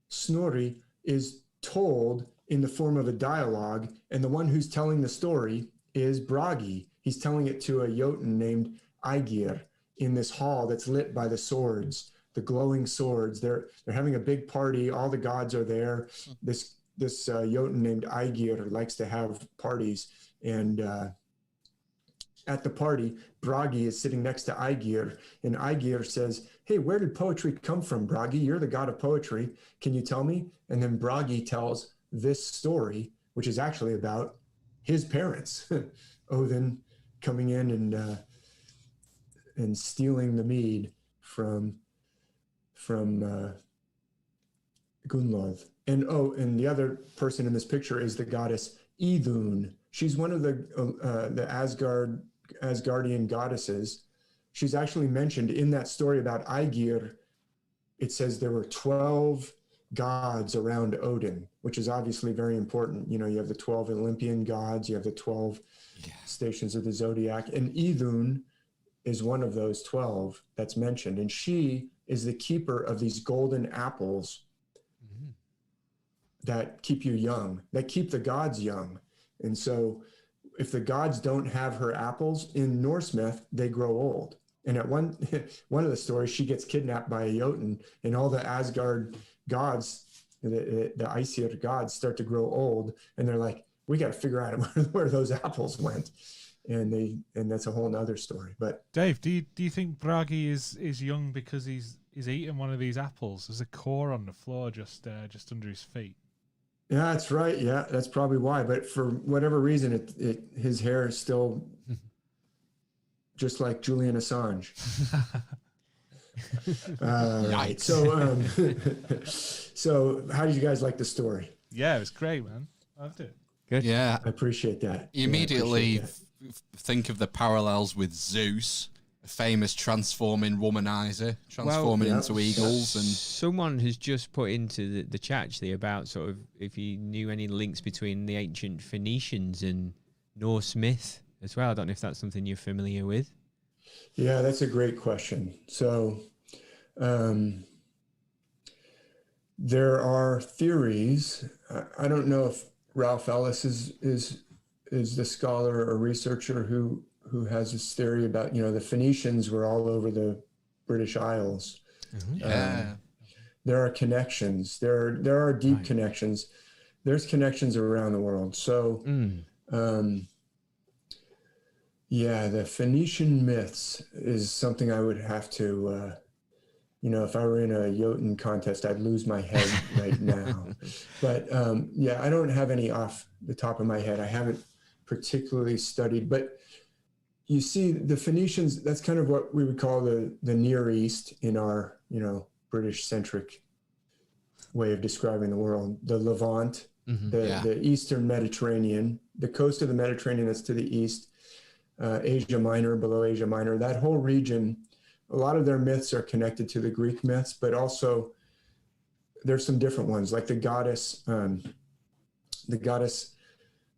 Snorri is told in the form of a dialogue, and the one who's telling the story is Bragi. He's telling it to a Jotun named Aegir in this hall that's lit by the swords, the glowing swords. They're having a big party. All the gods are there. This Jotun named Aegir likes to have parties, and at the party, Bragi is sitting next to Aegir, and Aegir says, hey, where did poetry come from, Bragi? You're the god of poetry. Can you tell me? And then Bragi tells this story, which is actually about his parents, Odin coming in and stealing the mead from Gunnlod. And the other person in this picture is the goddess Idun. She's one of the Asgardian goddesses. She's actually mentioned in that story about Aegir. It says there were 12 gods around Odin, which is obviously very important. You have the 12 Olympian gods, you have the 12 stations of the zodiac, and Idun is one of those 12 that's mentioned. And she is the keeper of these golden apples that keep you young, that keep the gods young. And so if the gods don't have her apples, in Norse myth, they grow old. And at one of the stories, she gets kidnapped by a Jotun, and all the Asgard gods, the Aesir gods, start to grow old, and they're like, we got to figure out where those apples went. And that's a whole nother story. But Dave, do you think Bragi is young because he's eating one of these apples? There's a core on the floor just under his feet. Yeah, that's right. Yeah, that's probably why. But for whatever reason, his hair is still just like Julian Assange. Right. So, so how did you guys like the story? Yeah, it was great, man. Loved it. Good. Yeah. I appreciate that. You immediately think of the parallels with Zeus, a famous transforming womanizer, transforming into eagles. And someone has just put into the chat actually about sort of if you knew any links between the ancient Phoenicians and Norse myth as well. I don't know if that's something you're familiar with. Yeah, that's a great question. So there are theories. I don't know if Ralph Ellis is the scholar or researcher who has this theory about, the Phoenicians were all over the British Isles. yeah. There are connections. There are deep connections. There's connections around the world. So, the Phoenician myths is something I would have to, if I were in a Jotun contest, I'd lose my head right now. But I don't have any off the top of my head. I haven't particularly studied, but you see the Phoenicians, that's kind of what we would call the Near East in our, British centric way of describing the world. The Levant, the Eastern Mediterranean, the coast of the Mediterranean that's to the east, Asia Minor, below Asia Minor, that whole region. A lot of their myths are connected to the Greek myths, but also there's some different ones, like the goddess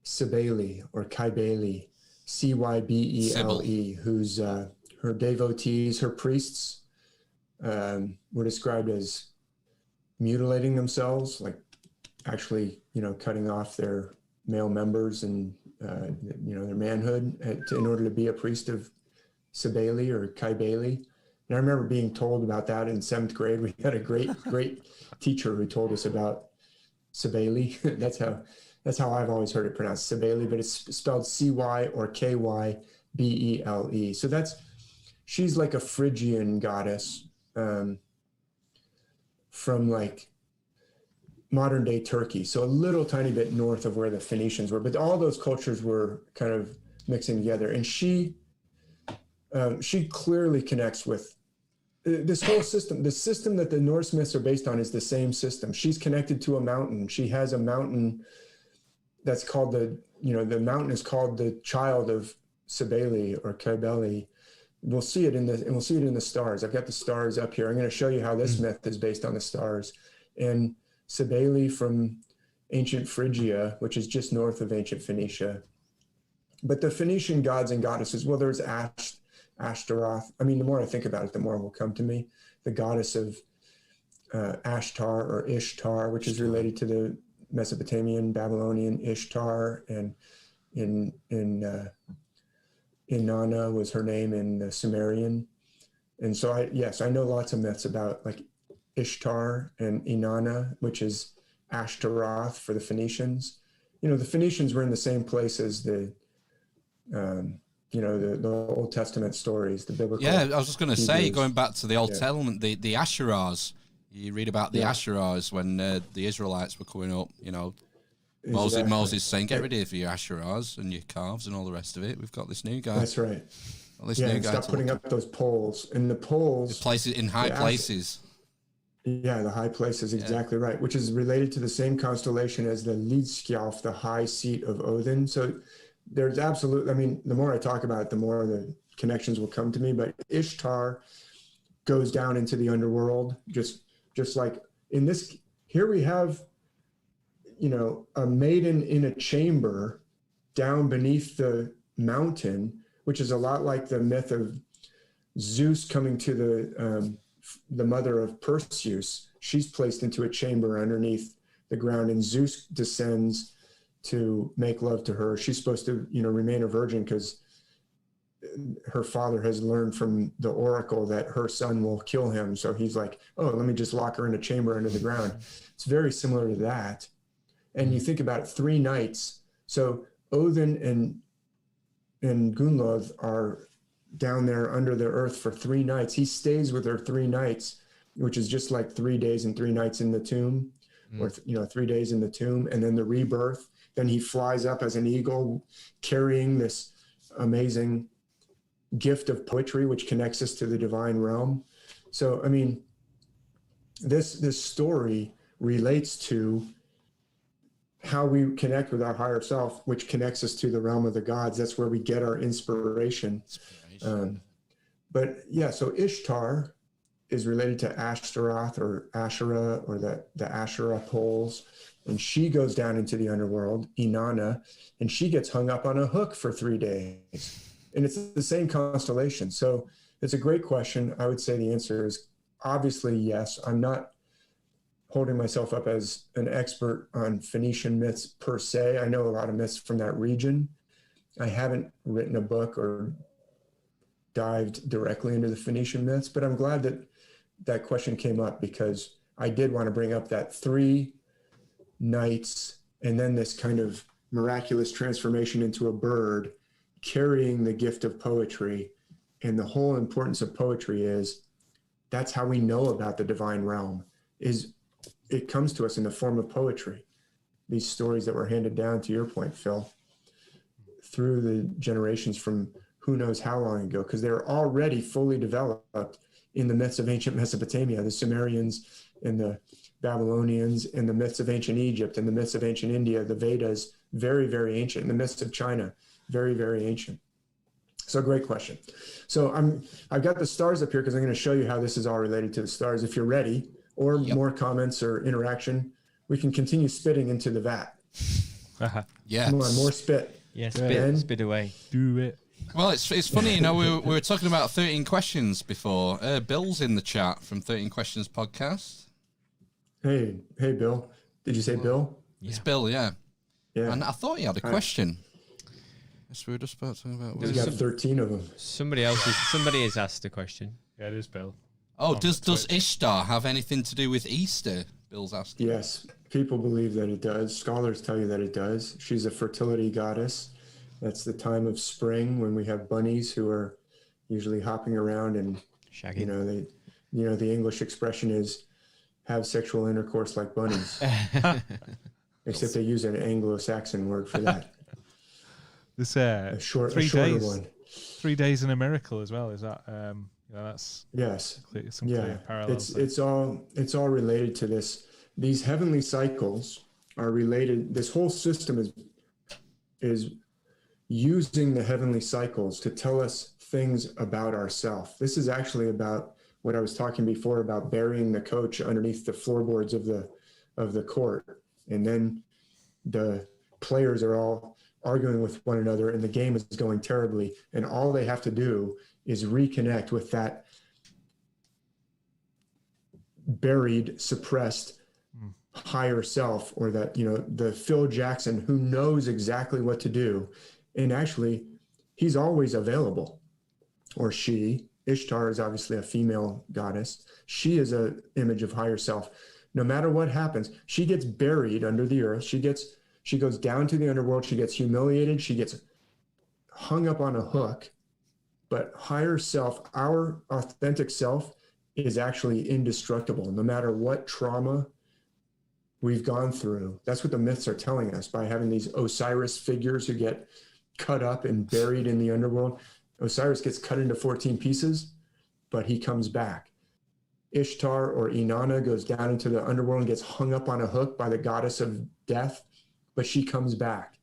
Cybele or Cybele, Cybele, who's her devotees, her priests were described as mutilating themselves, like actually, cutting off their male members and their manhood in order to be a priest of Cybele or Cybele. And I remember being told about that in 7th grade. We had a great teacher who told us about Cybele. That's how I've always heard it pronounced, Cybele, but it's spelled C-Y or K-Y-B-E-L-E. So she's like a Phrygian goddess from like modern day Turkey. So a little tiny bit north of where the Phoenicians were, but all those cultures were kind of mixing together. And she clearly connects with this whole system. The system that the Norse myths are based on is the same system. She's connected to a mountain. She has a mountain that's called the mountain is called the child of Cybele or Cybele. We'll see it in the stars. I've got the stars up here. I'm going to show you how this myth is based on the stars. And Cybele from ancient Phrygia, which is just north of ancient Phoenicia. But the Phoenician gods and goddesses, well, there's Ashtaroth. I mean, the more I think about it, the more it will come to me. The goddess of Ashtar or Ishtar, which is related to the Mesopotamian, Babylonian Ishtar, and Inanna was her name in the Sumerian. And so I know lots of myths about like Ishtar and Inanna, which is Ashtaroth for the Phoenicians. The Phoenicians were in the same place as the Old Testament stories, the biblical. Yeah, I was just going to say, going back to the Old Testament, the Asherahs. You read about the Asherahs when the Israelites were coming up. Moses saying, "Get rid of your Asherahs and your calves and all the rest of it. We've got this new guy." That's right. New guy stop putting up those poles. And the poles, places in high places. Yeah, the high places, exactly right, which is related to the same constellation as the Lidskjalf, the high seat of Odin. So there's the more I talk about it, the more the connections will come to me. But Ishtar goes down into the underworld, just like in this, here we have, a maiden in a chamber down beneath the mountain, which is a lot like the myth of Zeus coming to the mother of Perseus. She's placed into a chamber underneath the ground, and Zeus descends to make love to her. She's supposed to, remain a virgin because her father has learned from the oracle that her son will kill him. So he's like, oh, let me just lock her in a chamber under the ground. It's very similar to that. And you think about it, 3 nights. So Odin and Gunnlod are down there under the earth for 3 nights. He stays with her 3 nights, which is just like 3 days and 3 nights in the tomb. or 3 days in the tomb, and then the rebirth. Then he flies up as an eagle, carrying this amazing gift of poetry, which connects us to the divine realm. So, I mean, this story relates to how we connect with our higher self, which connects us to the realm of the gods. That's where we get our inspiration. But yeah, so Ishtar is related to Ashtaroth or Asherah, or the Asherah poles. And she goes down into the underworld, Inanna, and she gets hung up on a hook for 3 days. And it's the same constellation. So it's a great question. I would say the answer is obviously yes. I'm not holding myself up as an expert on Phoenician myths per se. I know a lot of myths from that region. I haven't written a book or dived directly into the Phoenician myths, but I'm glad that that question came up, because I did want to bring up that 3 nights and then this kind of miraculous transformation into a bird carrying the gift of poetry. And the whole importance of poetry is that's how we know about the divine realm, is it comes to us in the form of poetry. These stories that were handed down, to your point, Phil, through the generations from who knows how long ago, because they're already fully developed in the myths of ancient Mesopotamia, the Sumerians and the Babylonians, and the myths of ancient Egypt and the myths of ancient India, the Vedas, very, very ancient, and the myths of China, very, very ancient. So great question. So I've got the stars up here because I'm going to show you how this is all related to the stars. If you're ready, or more comments or interaction, we can continue spitting into the vat. Yeah. Come on, more spit. Yeah, spit away. Do it. Well, it's funny, we were talking about 13 questions before. Bill's in the chat from 13 Questions podcast. Hey, Bill. Did you say Bill? It's Bill, yeah. Yeah. And I thought he had a question. Yes, we were just about talking about. We got 13 of them. Somebody has asked a question. Yeah, it is Bill. Oh, does Ishtar have anything to do with Easter? Bill's asking. Yes, people believe that it does. Scholars tell you that it does. She's a fertility goddess. That's the time of spring when we have bunnies who are usually hopping around and shagging. The English expression is have sexual intercourse like bunnies. Except they use an Anglo-Saxon word for that. This a shorter 3 days. one. 3 days in a miracle as well. Is that? That's yes. Some clear parallels. It's all related to this. These heavenly cycles are related. This whole system is using the heavenly cycles to tell us things about ourselves. This is actually about what I was talking before about burying the coach underneath the floorboards of the court, and then the players are all arguing with one another, and the game is going terribly, and all they have to do is reconnect with that buried, suppressed higher self, or that, the Phil Jackson who knows exactly what to do. And actually, he's always available, or she. Ishtar is obviously a female goddess. She is an image of higher self. No matter what happens, she gets buried under the earth. She goes down to the underworld. She gets humiliated. She gets hung up on a hook. But higher self, our authentic self, is actually indestructible, no matter what trauma we've gone through. That's what the myths are telling us by having these Osiris figures who get cut up and buried in the underworld. Osiris gets cut into 14 pieces, but he comes back. Ishtar, or Inanna, goes down into the underworld and gets hung up on a hook by the goddess of death, but she comes back.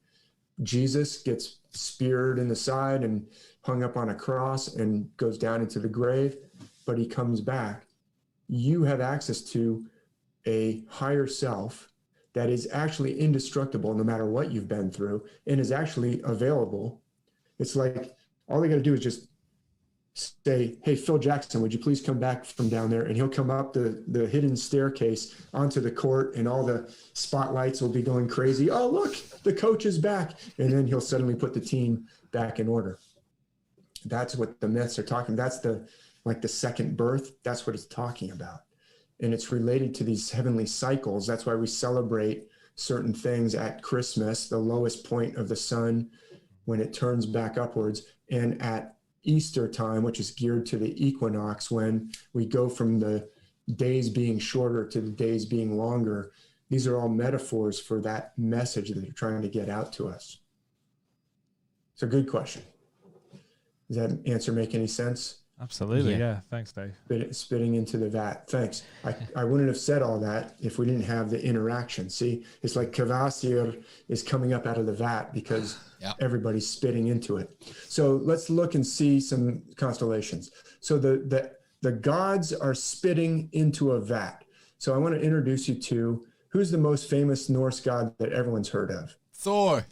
Jesus gets speared in the side and hung up on a cross and goes down into the grave, but he comes back. You have access to a higher self that is actually indestructible no matter what you've been through, and is actually available. It's like all they got to do is just say, hey, Phil Jackson, would you please come back from down there? And he'll come up the hidden staircase onto the court, and all the spotlights will be going crazy. Oh, look, the coach is back. And then he'll suddenly put the team back in order. That's what the myths are talking. That's the second birth. That's what it's talking about. And it's related to these heavenly cycles. That's why we celebrate certain things at Christmas, the lowest point of the sun when it turns back upwards, and at Easter time, which is geared to the equinox, when we go from the days being shorter to the days being longer. These are all metaphors for that message that they're trying to get out to us. It's a good question. Does that answer make any sense? Absolutely, yeah. Thanks, Dave. Spitting into the vat. Thanks. I wouldn't have said all that if we didn't have the interaction. See, it's like Kvasir is coming up out of the vat because everybody's spitting into it. So let's look and see some constellations. So the gods are spitting into a vat. So I want to introduce you to, who's the most famous Norse god that everyone's heard of? Thor.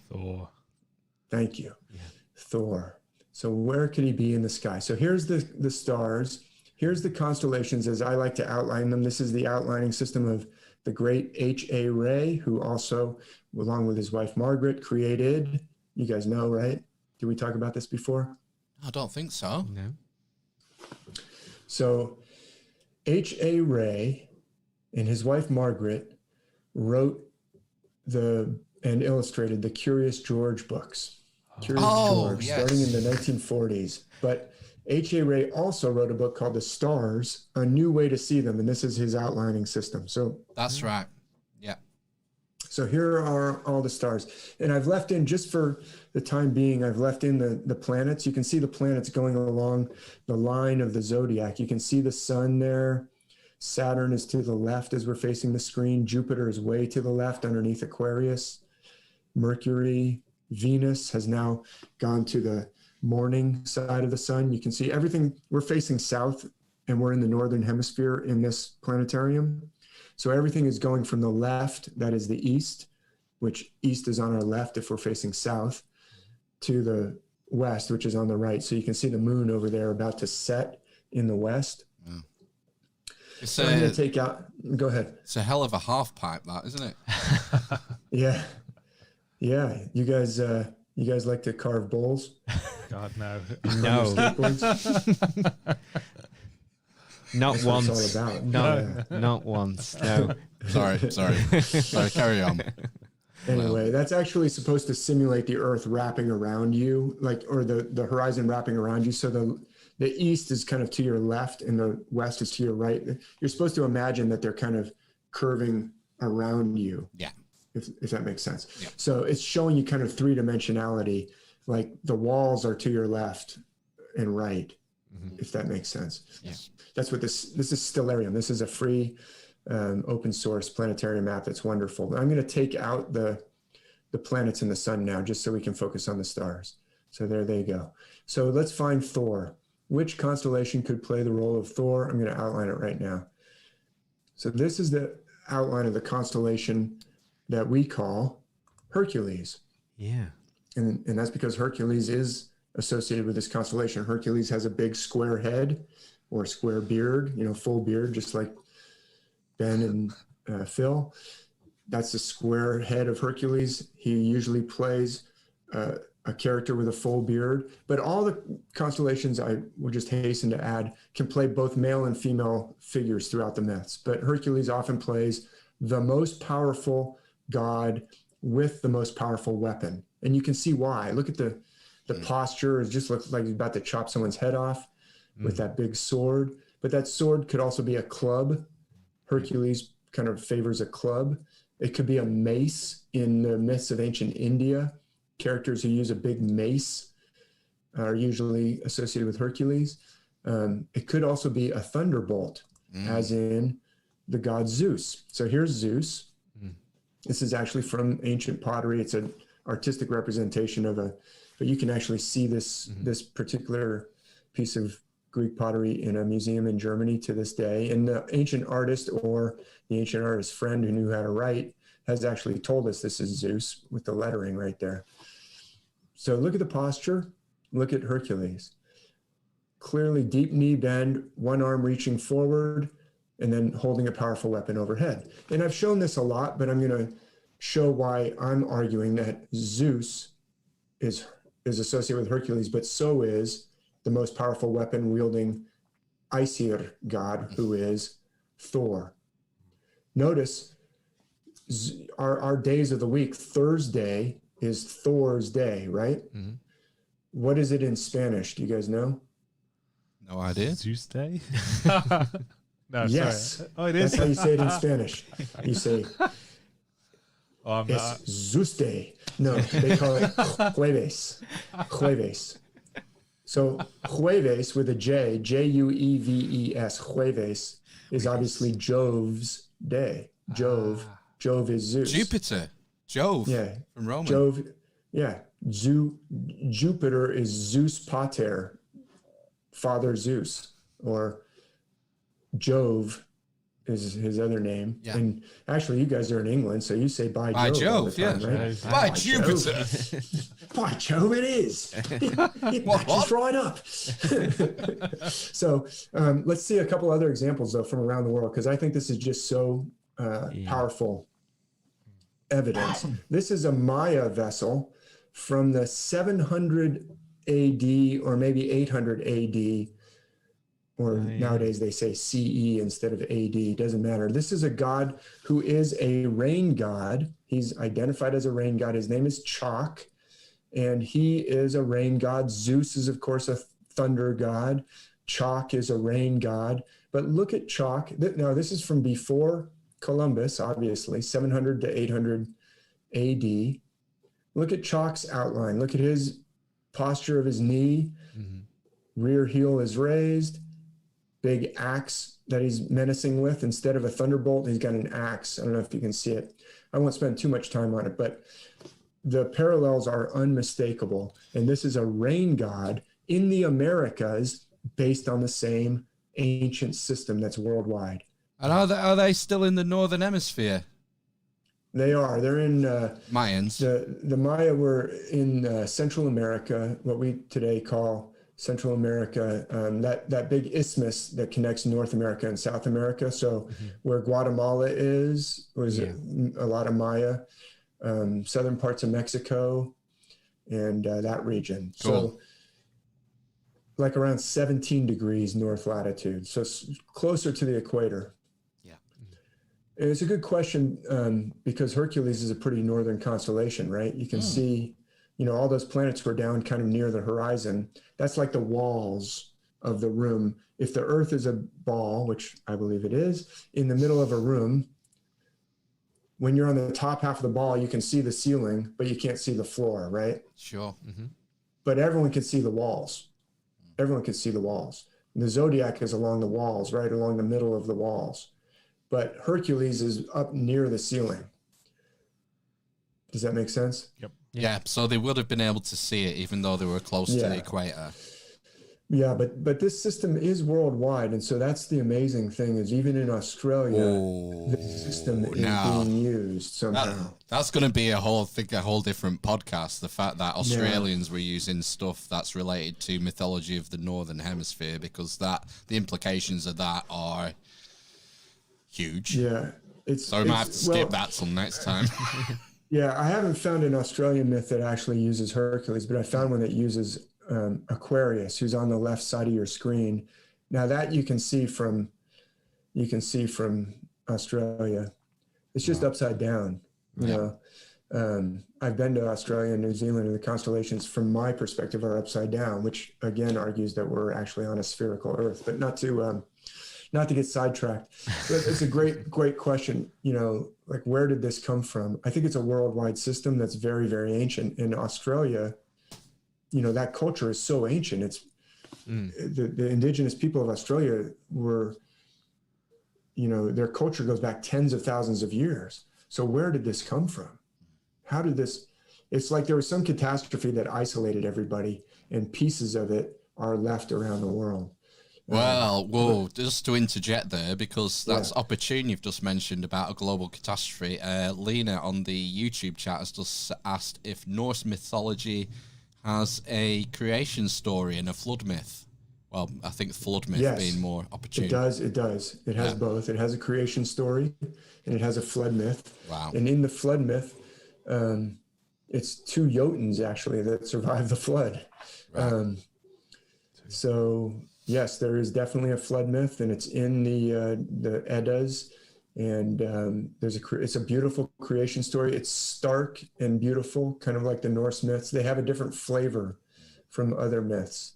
Thank you. Yeah. Thor. So where could he be in the sky? So here's the stars. Here's the constellations as I like to outline them. This is the outlining system of the great H.A. Ray, who also, along with his wife Margaret, created, you guys know, right? Did we talk about this before? I don't think so. No. So H.A. Ray and his wife Margaret wrote and illustrated the Curious George books. Curious George, starting in the 1940s. But H.A. Ray also wrote a book called The Stars, A New Way to See Them, and this is his outlining system. So that's right. Yeah. So here are all the stars. And I've left in, just for the time being, I've left in the planets. You can see the planets going along the line of the zodiac. You can see the sun there. Saturn is to the left as we're facing the screen. Jupiter is way to the left underneath Aquarius. Mercury, Venus has now gone to the morning side of the sun. You can see everything. We're facing south and we're in the northern hemisphere in this planetarium. So everything is going from the left, that is the east, which east is on our left if we're facing south, to the west, which is on the right. So you can see the moon over there about to set in the west. So I'm going to take out, go ahead. It's a hell of a half pipe, that, isn't it? Yeah. Yeah. You guys like to carve bowls? God, no. No. Not That's once. what it's all about. No, not once. No. Sorry, carry on. Anyway, that's actually supposed to simulate the Earth wrapping around you, or the horizon wrapping around you. So the east is kind of to your left and the west is to your right. You're supposed to imagine that they're kind of curving around you. Yeah. If that makes sense. Yeah. So it's showing you kind of three-dimensionality, like the walls are to your left and right, if that makes sense. Yeah. That's what this is Stellarium. This is a free open source planetary map that's wonderful. I'm going to take out the planets and the sun now just so we can focus on the stars. So there they go. So let's find Thor. Which constellation could play the role of Thor? I'm going to outline it right now. So this is the outline of the constellation that we call Hercules. Yeah. And that's because Hercules is associated with this constellation. Hercules has a big square head or square beard, full beard, just like Ben and Phil. That's the square head of Hercules. He usually plays a character with a full beard, but all the constellations, I will just hasten to add, can play both male and female figures throughout the myths. But Hercules often plays the most powerful god with the most powerful weapon. And you can see why. Look at the posture. It just looks like he's about to chop someone's head off with that big sword. But that sword could also be a club. Hercules kind of favors a club. It could be a mace in the myths of ancient India. Characters who use a big mace are usually associated with Hercules. It could also be a thunderbolt, as in the god Zeus. So here's Zeus. This is actually from ancient pottery. It's an artistic representation of but you can actually see this particular piece of Greek pottery in a museum in Germany to this day. And the ancient artist or the ancient artist's friend who knew how to write has actually told us this is Zeus with the lettering right there. So look at the posture. Look at Hercules. Clearly deep knee bend, one arm reaching forward, and then holding a powerful weapon overhead. And I've shown this a lot, but I'm going to show why I'm arguing that Zeus is associated with Hercules, but so is the most powerful weapon wielding Aesir god, who is Thor. Notice our days of the week. Thursday is Thor's day, right? What is it in Spanish? Do you guys know? No idea. Zeus Day? No, yes. sorry. Oh, it is. That's how you say it in Spanish. You say It's Zeus Day. No, they call it Jueves. Jueves. So Jueves with a J, Jueves, Jueves is obviously Jove's day. Jove is Zeus. Jove. Yeah. From Roman. Jove. Yeah. Jupiter is Zeus Pater, Father Zeus, or Jove is his other name. Yeah. And actually, you guys are in England, so you say by Jove all the time, right? By Jupiter. By Jove, it is. It matches right up. So let's see a couple other examples, though, from around the world, because I think this is just so powerful evidence. This is a Maya vessel from the 700 AD or maybe 800 AD, or nowadays they say CE instead of AD, doesn't matter. This is a god who is a rain god. He's identified as a rain god. His name is Chalk, and he is a rain god. Zeus is, of course, a thunder god. Chalk is a rain god. But look at Chalk. Now, this is from before Columbus, obviously, 700 to 800 AD. Look at Chalk's outline. Look at his posture of his knee. Rear heel is raised. Big axe that he's menacing with. Instead of a thunderbolt, he's got an axe. I don't know if you can see it. I won't spend too much time on it, but the parallels are unmistakable. And this is a rain god in the Americas based on the same ancient system that's worldwide. And are they still in the northern hemisphere? They are. They're in Mayans. The Maya were in Central America, what we today call Central America. That big isthmus that connects North America and South America. So where Guatemala was a lot of Maya, southern parts of Mexico, and that region. Cool. So like around 17 degrees north latitude, so closer to the equator. It's a good question because Hercules is a pretty northern constellation, right? You can see, all those planets were down kind of near the horizon. That's like the walls of the room. If the Earth is a ball, which I believe it is, in the middle of a room, when you're on the top half of the ball, you can see the ceiling, but you can't see the floor, right? Sure. But everyone can see the walls. Everyone can see the walls. And the zodiac is along the walls, right along the middle of the walls. But Hercules is up near the ceiling. Does that make sense? Yep. Yeah, so they would have been able to see it even though they were close to the equator. Yeah, but this system is worldwide, and so that's the amazing thing is even in Australia, this system is being used somehow. That's going to be a whole different podcast. The fact that Australians were using stuff that's related to mythology of the Northern Hemisphere, because the implications of that are huge. Yeah. So we might have to skip that till next time. Yeah, I haven't found an Australian myth that actually uses Hercules, but I found one that uses Aquarius, who's on the left side of your screen. Now that you can see from Australia. It's just upside down. You know, I've been to Australia and New Zealand, and the constellations, from my perspective, are upside down, which again argues that we're actually on a spherical Earth. But not to get sidetracked. But it's a great question. You know, like, where did this come from? I think it's a worldwide system that's very, very ancient. In Australia, you know, that culture is so ancient. It's the indigenous people of Australia were, you know, their culture goes back tens of thousands of years. So where did this come from? How did this? It's like there was some catastrophe that isolated everybody, and pieces of it are left around the world. Well, just to interject there, because that's opportune you've just mentioned about a global catastrophe. Lena on the YouTube chat has just asked if Norse mythology has a creation story and a flood myth. Well, I think flood myth being more opportune. It does. It has both. It has a creation story and it has a flood myth. Wow. And in the flood myth, it's two Jotuns actually that survived the flood. Right. So yes, there is definitely a flood myth, and it's in the Eddas, and it's a beautiful creation story. It's stark and beautiful, kind of like the Norse myths. They have a different flavor from other myths,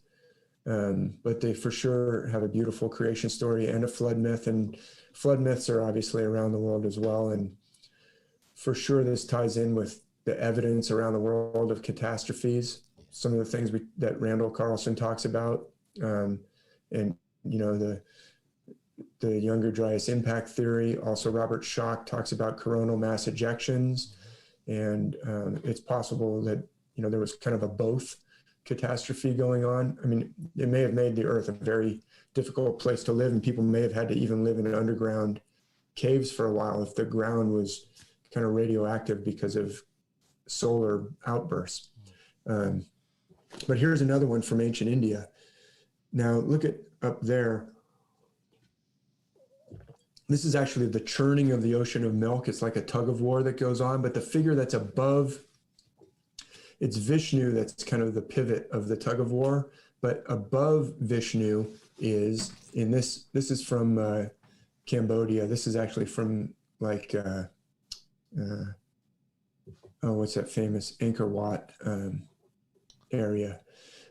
but they for sure have a beautiful creation story and a flood myth. And flood myths are obviously around the world as well. And for sure this ties in with the evidence around the world of catastrophes, some of the things that Randall Carlson talks about, and the Younger Dryas impact theory. Also, Robert Schoch talks about coronal mass ejections, and it's possible that there was kind of a both catastrophe going on. I mean, it may have made the Earth a very difficult place to live, and people may have had to even live in underground caves for a while if the ground was kind of radioactive because of solar outbursts. But here's another one from ancient India. Now look at up there. This is actually the churning of the ocean of milk. It's like a tug of war that goes on, but the figure that's above, it's Vishnu, that's kind of the pivot of the tug of war. But above Vishnu is, in this is from Cambodia. This is actually from like, what's that famous Angkor Wat area.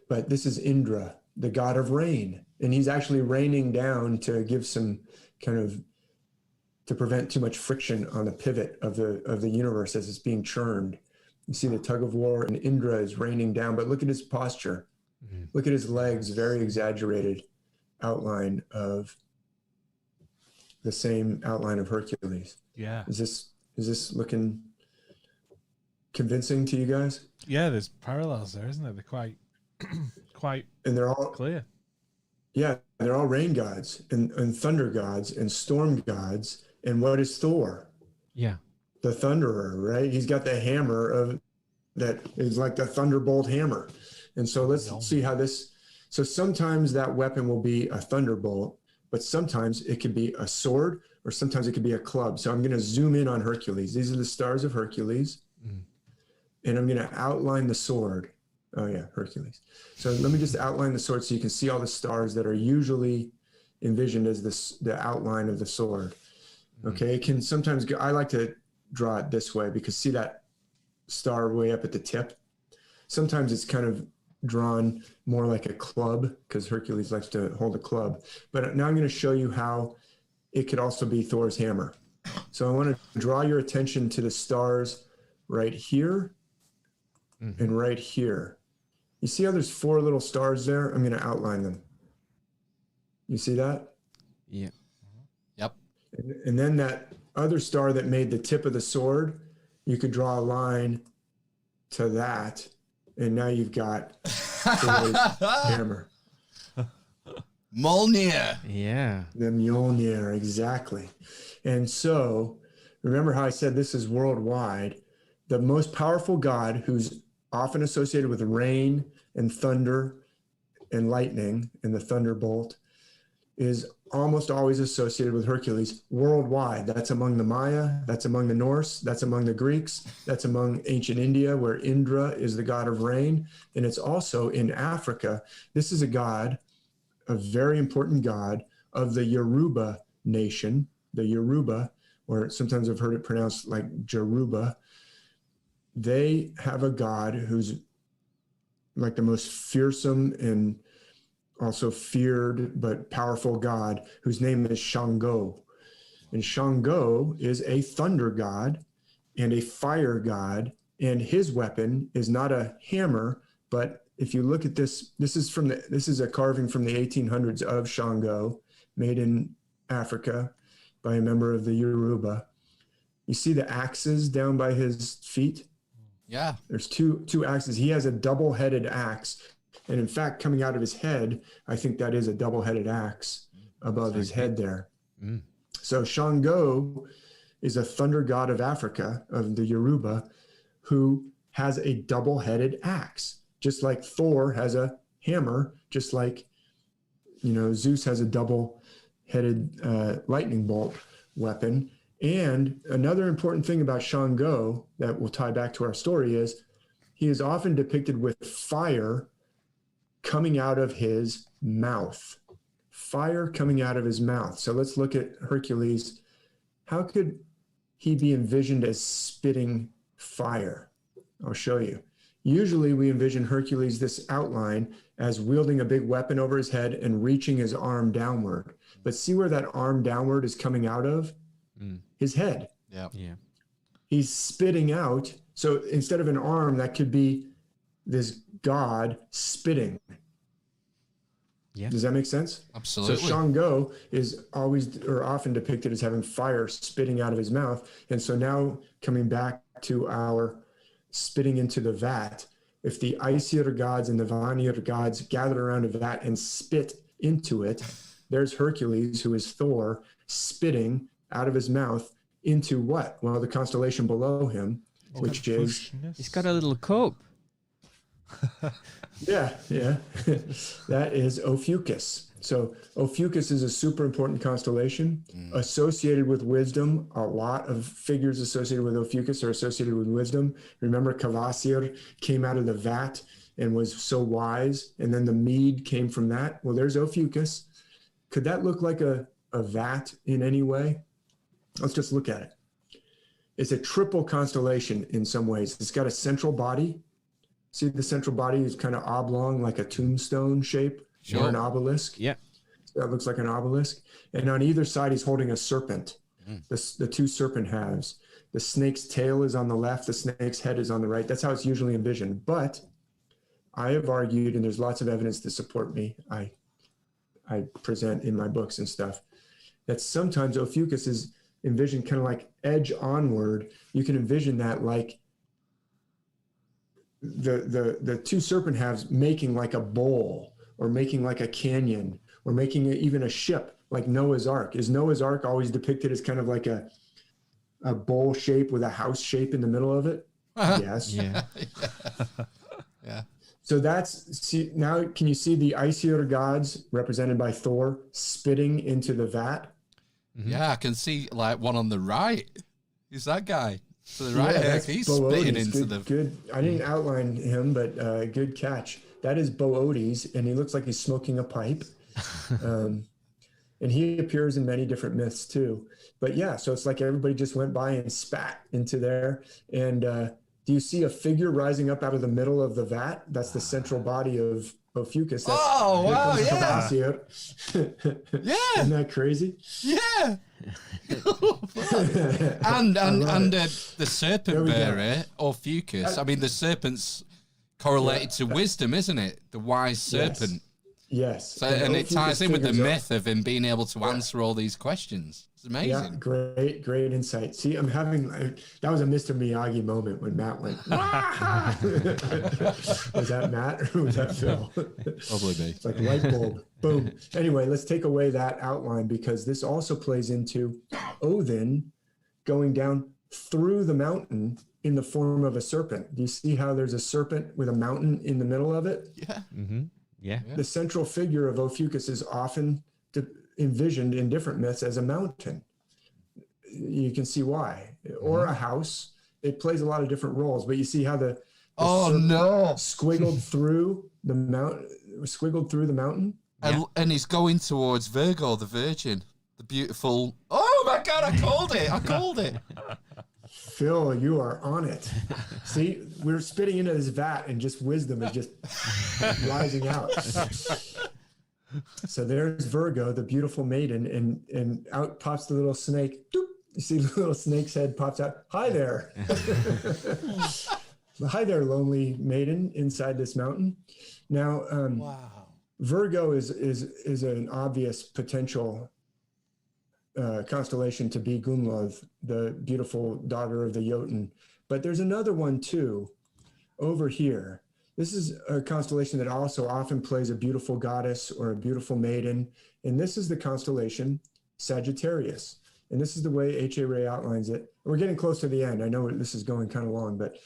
But this is Indra, the god of rain. And he's actually raining down to give some kind of, to prevent too much friction on the pivot of the universe as it's being churned. You see the tug of war, and Indra is raining down, but look at his posture. Mm-hmm. Look at his legs, very exaggerated outline of the same outline of Hercules. Yeah. Is this looking convincing to you guys? Yeah, there's parallels there, isn't there? They're quite and they're all clear. Yeah, they're all rain gods and thunder gods and storm gods. And what is Thor? Yeah. The thunderer, right? He's got the hammer that is like the thunderbolt hammer. And so let's see how this, so sometimes that weapon will be a thunderbolt, but sometimes it could be a sword, or sometimes it could be a club. So I'm going to zoom in on Hercules. These are the stars of Hercules. And I'm going to outline the sword. Oh yeah, Hercules. So let me just outline the sword so you can see all the stars that are usually envisioned as the outline of the sword. Okay, it can sometimes I like to draw it this way because see that star way up at the tip? Sometimes it's kind of drawn more like a club because Hercules likes to hold a club. But now I'm going to show you how it could also be Thor's hammer. So I want to draw your attention to the stars right here and right here. You see how there's 4 little stars there? I'm going to outline them. You see that? Yeah. Yep. And then that other star that made the tip of the sword, you could draw a line to that. And now you've got Thor's hammer. Mjolnir. Yeah. The Mjolnir, exactly. And so, remember how I said this is worldwide. The most powerful god, who's often associated with rain and thunder and lightning and the thunderbolt, is almost always associated with Hercules worldwide. That's among the Maya, that's among the Norse, that's among the Greeks, that's among ancient India, where Indra is the god of rain. And it's also in Africa. This is a god, a very important god of the Yoruba nation, the Yoruba, or sometimes I've heard it pronounced like Jeruba. They have a god who's like the most fearsome and also feared but powerful god, whose name is Shango. And Shango is a thunder god and a fire god, and his weapon is not a hammer, but if you look at this, this is a carving from the 1800s of Shango, made in Africa by a member of the Yoruba. You see the axes down by his feet? Yeah. There's two axes. He has a double-headed axe. And in fact, coming out of his head, I think that is a double-headed axe above his head there. So Shango is a thunder god of Africa, of the Yoruba, who has a double-headed axe. Just like Thor has a hammer, just like, Zeus has a double-headed lightning bolt weapon. And another important thing about Shango that will tie back to our story is he is often depicted with fire coming out of his mouth. Fire coming out of his mouth. So let's look at Hercules. How could he be envisioned as spitting fire? I'll show you. Usually we envision Hercules, this outline, as wielding a big weapon over his head and reaching his arm downward. But see where that arm downward is coming out of? His head. Yeah. Yeah. he's spitting out. So instead of an arm, that could be this god spitting. Yeah. Does that make sense? Absolutely. So Shango is always or often depicted as having fire spitting out of his mouth. And so now coming back to our spitting into the vat, if the Aesir gods and the Vanir gods gathered around a vat and spit into it, there's Hercules, who is Thor, spitting out of his mouth into what? Well, the constellation below him, which is... He's got a little cup. Yeah. That is Ophiuchus. So Ophiuchus is a super important constellation associated with wisdom. A lot of figures associated with Ophiuchus are associated with wisdom. Remember, Kvasir came out of the vat and was so wise, and then the mead came from that. Well, there's Ophiuchus. Could that look like a vat in any way? Let's just look at it. It's a triple constellation in some ways. It's got a central body. See, the central body is kind of oblong, like a tombstone shape, or an obelisk. Yeah. That looks like an obelisk. And on either side, he's holding a serpent, the two serpent halves. The snake's tail is on the left. The snake's head is on the right. That's how it's usually envisioned. But I have argued, and there's lots of evidence to support me, I present in my books and stuff, that sometimes Ophiuchus is envisioned kind of like edge onward. You can envision that like the two serpent halves making like a bowl, or making like a canyon, or making even a ship like Noah's Ark. Is Noah's Ark always depicted as kind of like a bowl shape with a house shape in the middle of it? Yes. Yeah. Yeah. So now can you see the Aesir gods represented by Thor spitting into the vat? Yeah, I can see like one on the right. Who's that guy? To the right, that's he's Boötes. spitting into Good. I didn't outline him, but good catch. That is Boötes, and he looks like he's smoking a pipe. And he appears in many different myths too. But yeah, so it's like everybody just went by and spat into there. And do you see a figure rising up out of the middle of the vat? That's the central body of Ophiuchus. Wow, yeah. Yeah. Isn't that crazy? Yeah. and the serpent bearer, Ophiuchus. I mean, the serpent's correlated to wisdom, isn't it? The wise serpent. Yes. So, and it ties in with the myth of him being able to answer all these questions. It's amazing. Yeah, great insight. See, I'm having, that was a Mr. Miyagi moment when Matt went, was that Matt or was that Phil? Probably me. It's like light bulb, boom. Anyway, let's take away that outline, because this also plays into Odin going down through the mountain in the form of a serpent. Do you see how there's a serpent with a mountain in the middle of it? Yeah. Mm-hmm. Yeah. The central figure of Ophiuchus is often envisioned in different myths as a mountain. You can see why. Or a house. It plays a lot of different roles, but you see how the squiggled through the mountain. And he's going towards Virgo, the Virgin, the beautiful. Oh my God! I called it. Phil, you are on it. See, we're spitting into this vat, and just wisdom is just rising out. So there's Virgo, the beautiful maiden, and out pops the little snake. Doop. You see the little snake's head pops out. Hi there. Hi there, lonely maiden inside this mountain. Now, Virgo is an obvious potential constellation to be Gunnlod, the beautiful daughter of the Jotun. But there's another one too, over here. This is a constellation that also often plays a beautiful goddess or a beautiful maiden. And this is the constellation Sagittarius. And this is the way H.A. Ray outlines it. We're getting close to the end. I know this is going kind of long, but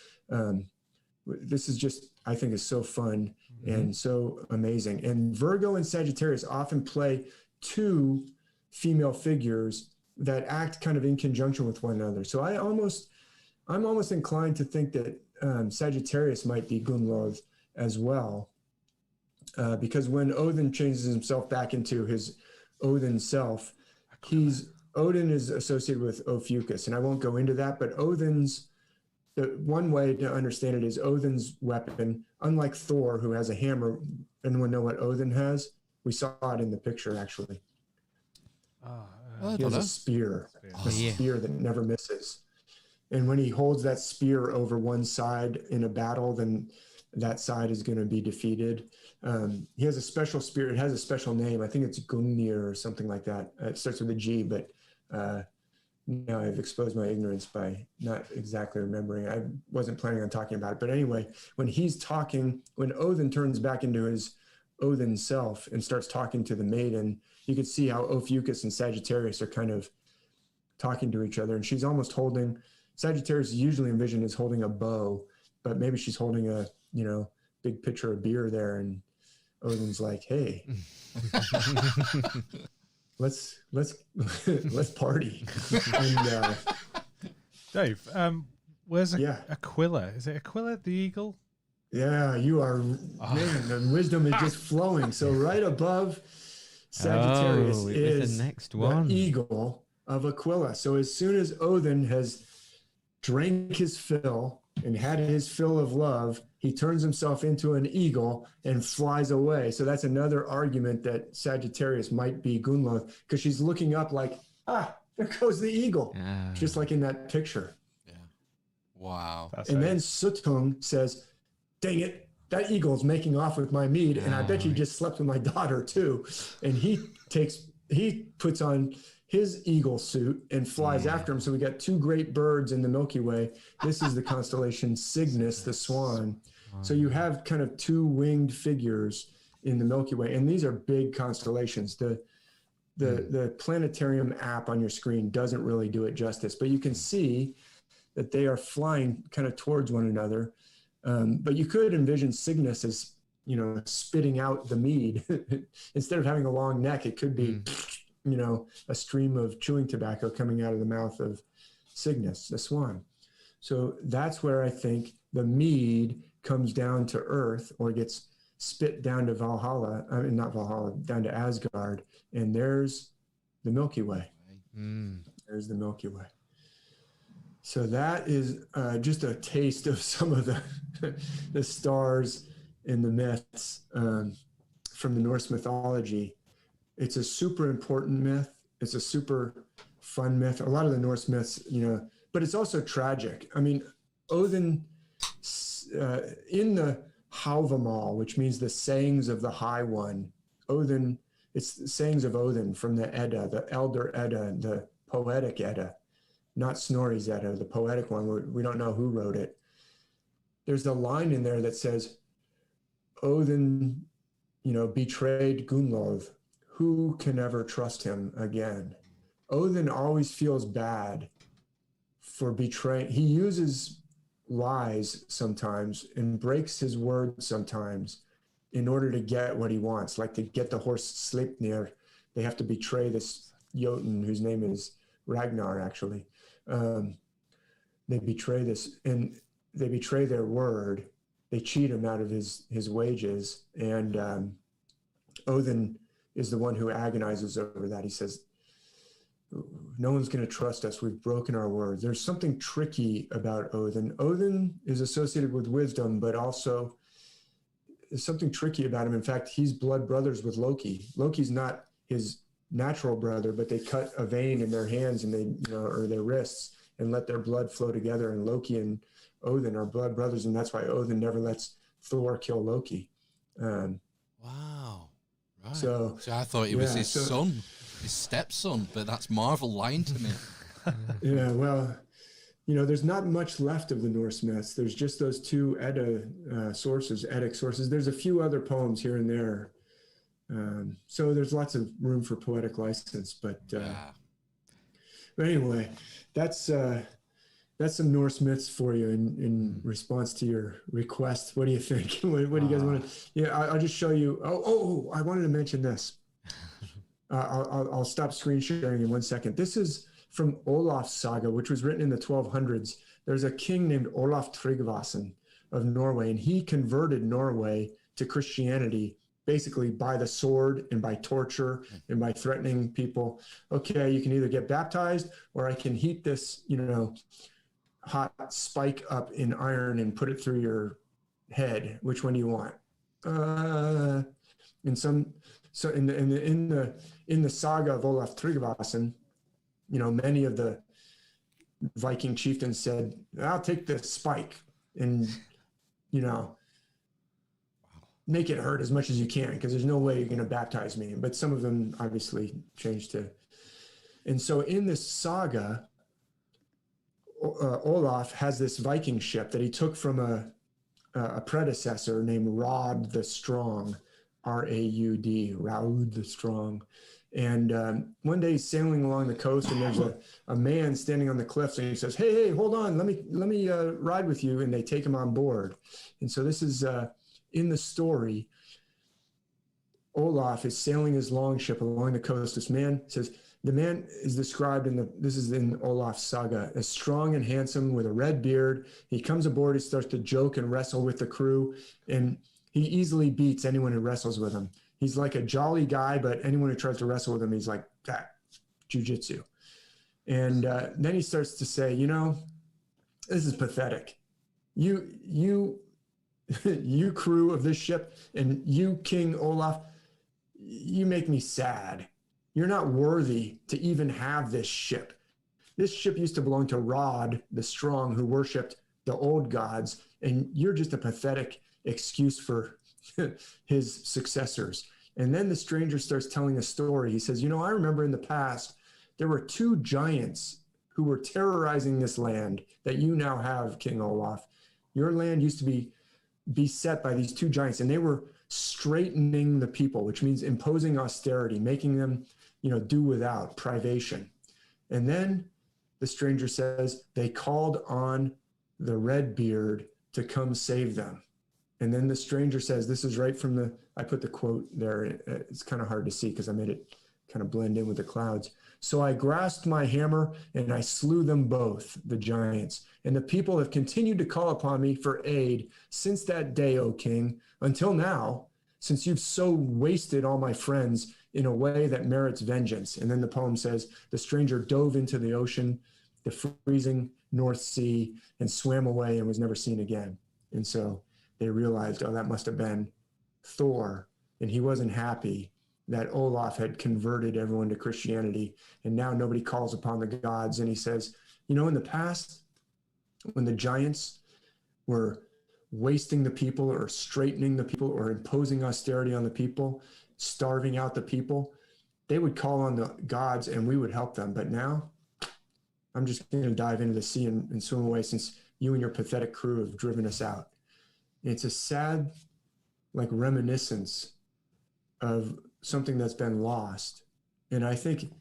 this is just, I think, is so fun and so amazing. And Virgo and Sagittarius often play two female figures that act kind of in conjunction with one another. So I'm almost inclined to think that Sagittarius might be Gunnlod as well, because when Odin changes himself back into his Odin self, Odin is associated with Ophiuchus, and I won't go into that, but one way to understand it is Odin's weapon, unlike Thor, who has a hammer. Anyone know what Odin has? We saw it in the picture, actually. He has a spear, spear that never misses. And when he holds that spear over one side in a battle, then that side is going to be defeated. He has a special spear. It has a special name. I think it's Gungnir or something like that. It starts with a G, but now I've exposed my ignorance by not exactly remembering. I wasn't planning on talking about it. But anyway, when he's talking, when Odin turns back into his Odin self and starts talking to the maiden, you can see how Ophiuchus and Sagittarius are kind of talking to each other. And she's almost holding, Sagittarius is usually envisioned as holding a bow, but maybe she's holding a, big pitcher of beer there. And Odin's like, hey, let's party. And, Dave, where's Aquila? Is it Aquila the eagle? Yeah, you are, man, the wisdom is just flowing. So right above Sagittarius is the next one, the eagle of Aquila. So as soon as Odin has drank his fill and had his fill of love, he turns himself into an eagle and flies away. So that's another argument that Sagittarius might be Gunnlod, because she's looking up like, there goes the eagle, just like in that picture. Yeah. Wow. And then Suttung says, dang it, that eagle's making off with my mead, and I bet you just slept with my daughter too. And he puts on his eagle suit and flies after him. So we got two great birds in the Milky Way. This is the constellation Cygnus the Swan. So you have kind of two winged figures in the Milky Way, and these are big constellations. The planetarium app on your screen doesn't really do it justice, but you can see that they are flying kind of towards one another. But you could envision Cygnus as, spitting out the mead. Instead of having a long neck, it could be, a stream of chewing tobacco coming out of the mouth of Cygnus, the swan. So that's where I think the mead comes down to Earth, or gets spit down to Valhalla. I mean, not Valhalla, down to Asgard. And there's the Milky Way. There's the Milky Way. So that is just a taste of some of the stars in the myths from the Norse mythology. It's a super important myth. It's a super fun myth. A lot of the Norse myths, but it's also tragic. I mean, Odin, in the Havamal, which means the sayings of the High One, Odin, it's the sayings of Odin from the Edda, the Elder Edda, the Poetic Edda. Not Snorri's Edda, the poetic one. We don't know who wrote it. There's a line in there that says, Odin, betrayed Gunnlod. Who can ever trust him again? Odin always feels bad for betraying. He uses lies sometimes and breaks his word sometimes in order to get what he wants. Like to get the horse Sleipnir, they have to betray this Jotun whose name is Ragnar, actually. They betray this, and they betray their word. They cheat him out of his wages. And Odin is the one who agonizes over that. He says, no one's going to trust us. We've broken our word. There's something tricky about Odin. Odin is associated with wisdom, but also there's something tricky about him. In fact, he's blood brothers with Loki. Loki's not his natural brother, but they cut a vein in their hands and they, or their wrists, and let their blood flow together. And Loki and Odin are blood brothers, and that's why Odin never lets Thor kill Loki. Wow. Right. So I thought he was his son, his stepson, but that's Marvel lying to me. Yeah, well, there's not much left of the Norse myths. There's just those two Edda sources, Eddic sources. There's a few other poems here and there. So there's lots of room for poetic license, but anyway, that's some Norse myths for you in response to your request. What do you think? What do you guys want to? Yeah, I'll just show you. Oh, I wanted to mention this. I'll stop screen sharing in 1 second. This is from Olaf's saga, which was written in the 1200s. There's a king named Olaf Tryggvason of Norway, and he converted Norway to Christianity basically by the sword and by torture and by threatening people. Okay, you can either get baptized, or I can heat this, hot spike up in iron and put it through your head. Which one do you want? In the saga of Olaf Tryggvason, many of the Viking chieftain said, I'll take the spike and, you know, make it hurt as much as you can, because there's no way you're going to baptize me. But some of them obviously changed to. And so in this saga, Olaf has this Viking ship that he took from a predecessor named Rod the Strong, R-A-U-D, Raud the Strong. And one day he's sailing along the coast, and there's a man standing on the cliffs, and he says, hey, hold on, let me ride with you. And they take him on board. And so this is in the story, Olaf is sailing his longship along the coast. This man says, the man is described this is in Olaf's saga, as strong and handsome with a red beard. He comes aboard, he starts to joke and wrestle with the crew, and he easily beats anyone who wrestles with him. He's like a jolly guy, but anyone who tries to wrestle with him, he's like, that, jujitsu. And then he starts to say, you know, this is pathetic. You crew of this ship, and you, King Olaf, you make me sad. You're not worthy to even have this ship. This ship used to belong to Rod the Strong, who worshipped the old gods, and you're just a pathetic excuse for his successors. And then the stranger starts telling a story. He says, you know, I remember in the past, there were two giants who were terrorizing this land that you now have, King Olaf. Your land used to be beset by these two giants, and they were straightening the people, which means imposing austerity, making them, you know, do without, privation. And then the stranger says they called on the Redbeard to come save them. And then the stranger says, this is right from I put the quote there. It's kind of hard to see because I made it kind of blend in with the clouds. So I grasped my hammer and I slew them both, the giants. And the people have continued to call upon me for aid since that day, O king, until now, since you've so wasted all my friends in a way that merits vengeance. And then the poem says, the stranger dove into the ocean, the freezing North Sea, and swam away and was never seen again. And so they realized, oh, that must have been Thor. And he wasn't happy that Olaf had converted everyone to Christianity. And now nobody calls upon the gods. And he says, you know, in the past, when the giants were wasting the people or straightening the people or imposing austerity on the people, starving out the people, they would call on the gods and we would help them. But now I'm just going to dive into the sea and swim away, since you and your pathetic crew have driven us out. It's a sad, like, reminiscence of something that's been lost. And I think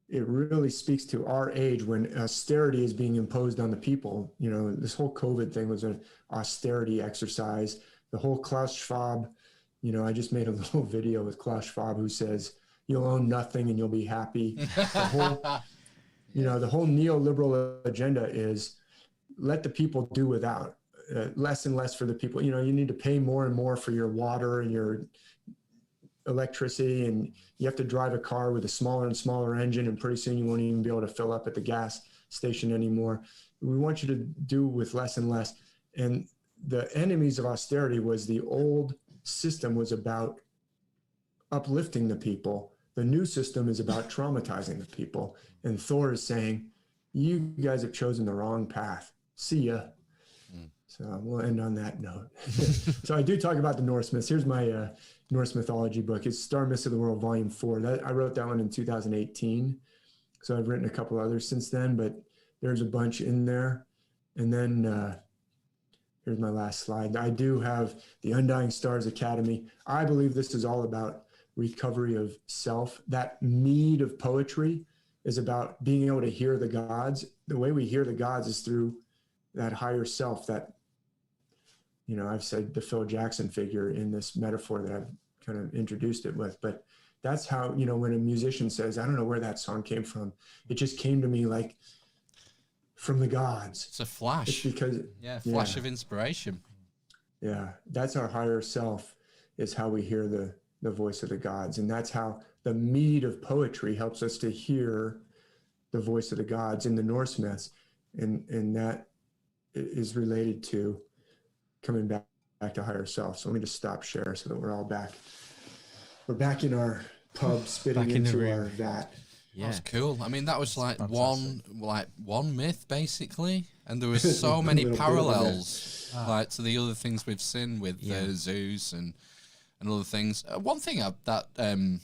it really speaks to our age when austerity is being imposed on the people. You know, this whole COVID thing was an austerity exercise. The whole Klaus Schwab, you know, I just made a little video with Klaus Schwab who says, you'll own nothing and you'll be happy. The whole, you know, the whole neoliberal agenda is let the people do without. Less and less for the people. You know, you need to pay more and more for your water and your electricity, and you have to drive a car with a smaller and smaller engine, and pretty soon you won't even be able to fill up at the gas station anymore. We want you to do with less and less. And the enemies of austerity was the old system was about uplifting the people. The new system is about traumatizing the people. And Thor is saying, you guys have chosen the wrong path. See ya. So we'll end on that note. So I do talk about the Norse myths. Here's my Norse mythology book. It's Star Myths of the World, Volume 4. I wrote that one in 2018. So I've written a couple others since then, but there's a bunch in there. And then here's my last slide. I do have the Undying Stars Academy. I believe this is all about recovery of self. That mead of poetry is about being able to hear the gods. The way we hear the gods is through that higher self, that, you know, I've said the Phil Jackson figure in this metaphor that I've kind of introduced it with, but that's how, you know, when a musician says, I don't know where that song came from, it just came to me like from the gods. It's a flash. It's because, flash of inspiration. Yeah, that's our higher self, is how we hear the voice of the gods. And that's how the mead of poetry helps us to hear the voice of the gods in the Norse myths. And that is related to coming back to higher self. So let me just stop share so that we're all back. We're back in our pub, spitting into our vat. Yeah. That's cool. I mean, that was like fantastic. one myth basically, and there were so many Little bit of parallels like to the other things we've seen with Zeus and other things. One thing that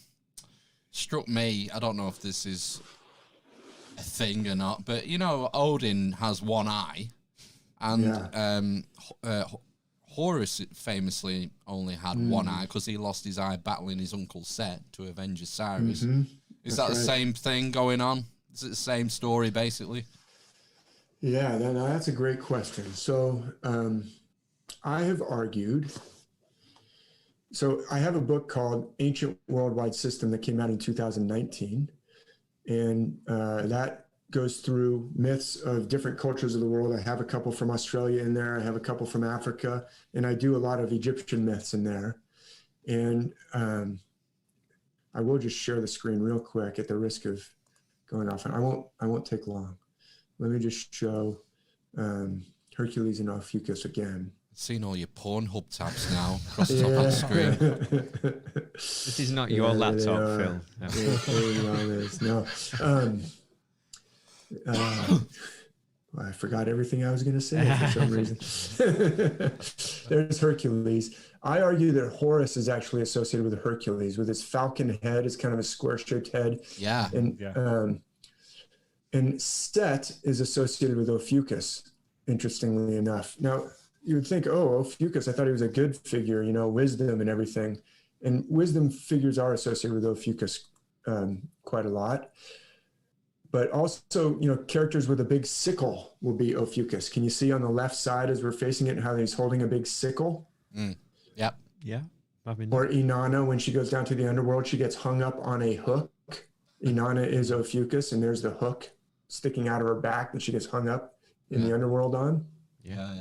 struck me, I don't know if this is a thing or not, but you know, Odin has one eye, and Horus famously only had one eye because he lost his eye battling his uncle Set to avenge Osiris. Is that the same thing going on? Is it the same story, basically? Yeah, that's a great question. So I have argued. So I have a book called Ancient Worldwide System that came out in 2019. And that goes through myths of different cultures of the world. I have a couple from Australia in there. I have a couple from Africa. And I do a lot of Egyptian myths in there. And I will just share the screen real quick at the risk of going off. And I won't take long. Let me just show Hercules and Ophiuchus again. Seen all your Pornhub tabs now across the top of the screen. This is not your laptop, Phil. No. I forgot everything I was going to say for some reason. There's Hercules. I argue that Horus is actually associated with Hercules, with his falcon head, his kind of a square-shaped head. Yeah. And Set is associated with Ophiuchus, interestingly enough. Now, you would think, oh, Ophiuchus, I thought he was a good figure, you know, wisdom and everything. And wisdom figures are associated with Ophiuchus quite a lot. But also, you know, characters with a big sickle will be Ophiuchus. Can you see on the left side as we're facing it how he's holding a big sickle? Yep. Yeah. Or Inanna, when she goes down to the underworld, she gets hung up on a hook. Inanna is Ophiuchus, and there's the hook sticking out of her back that she gets hung up in the underworld on. Yeah.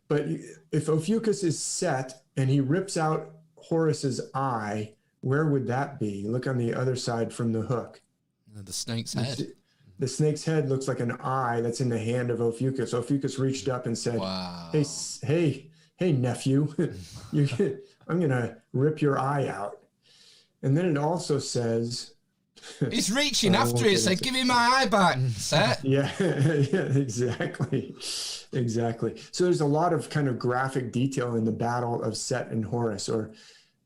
But if Ophiuchus is Set and he rips out Horus's eye, where would that be? Look on the other side from the hook. The snake's head. The snake's head looks like an eye that's in the hand of Ophiuchus. Ophiuchus reached up and said, wow. Hey, nephew, I'm going to rip your eye out. And then it also says... He's reaching after it, saying, give me my eye back, Set. Yeah, exactly. So there's a lot of kind of graphic detail in the battle of Set and Horus, or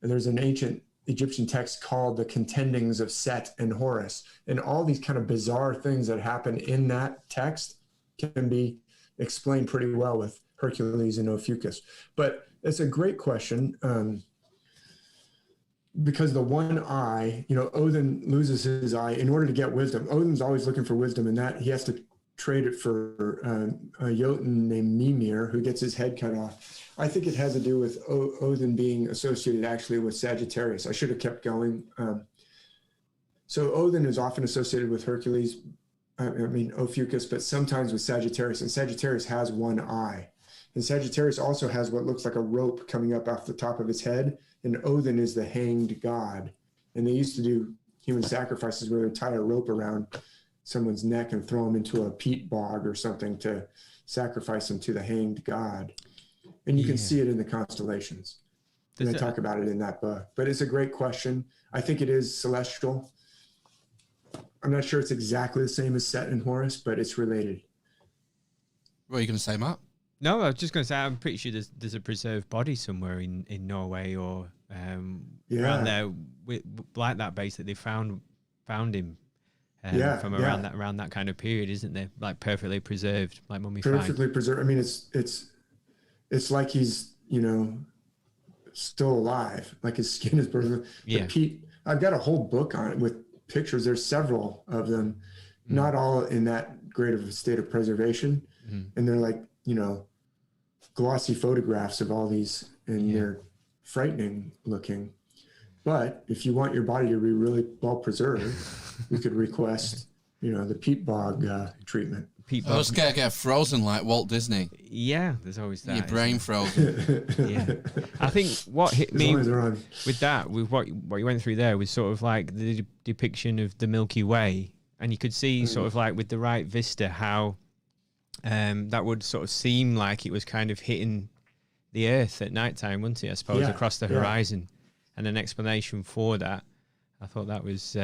there's an ancient Egyptian text called the Contendings of Set and Horus. And all these kind of bizarre things that happen in that text can be explained pretty well with Hercules and Ophiuchus. But it's a great question. Because the one eye, you know, Odin loses his eye in order to get wisdom. Odin's always looking for wisdom, and that he has to trade it for a Jotun named Mimir, who gets his head cut off. I think it has to do with Odin being associated actually with Sagittarius. I should have kept going. So Odin is often associated with Hercules, Ophiuchus, but sometimes with Sagittarius, and Sagittarius has one eye. And Sagittarius also has what looks like a rope coming up off the top of his head, and Odin is the hanged god. And they used to do human sacrifices where they tie a rope around someone's neck and throw them into a peat bog or something to sacrifice them to the hanged god. And you can see it in the constellations. And I talk about it in that book. But it's a great question. I think it is celestial. I'm not sure it's exactly the same as Set and Horus, but it's related. What are you going to say, Matt? No, I was just going to say, I'm pretty sure there's a preserved body somewhere in Norway or around there, like that. Basically, they found him from around that kind of period, isn't there? Like perfectly preserved, like mummified. Perfectly preserved. I mean, it's like he's, you know, still alive, like his skin is perfect. Yeah. I've got a whole book on it with pictures. There's several of them, not all in that great of a state of preservation, and they're like, you know, glossy photographs of all these, and they're frightening looking. But if you want your body to be really well preserved, you could request, you know, the peat bog treatment. I was scared to get frozen like Walt Disney. Yeah, there's always that. Your brain frozen. Yeah. I think what hit me with that, with what you went through there, was sort of like the depiction of the Milky Way. And you could see sort of like with the right vista how that would sort of seem like it was kind of hitting the Earth at nighttime, wouldn't it? I suppose across the horizon, and an explanation for that. I thought that was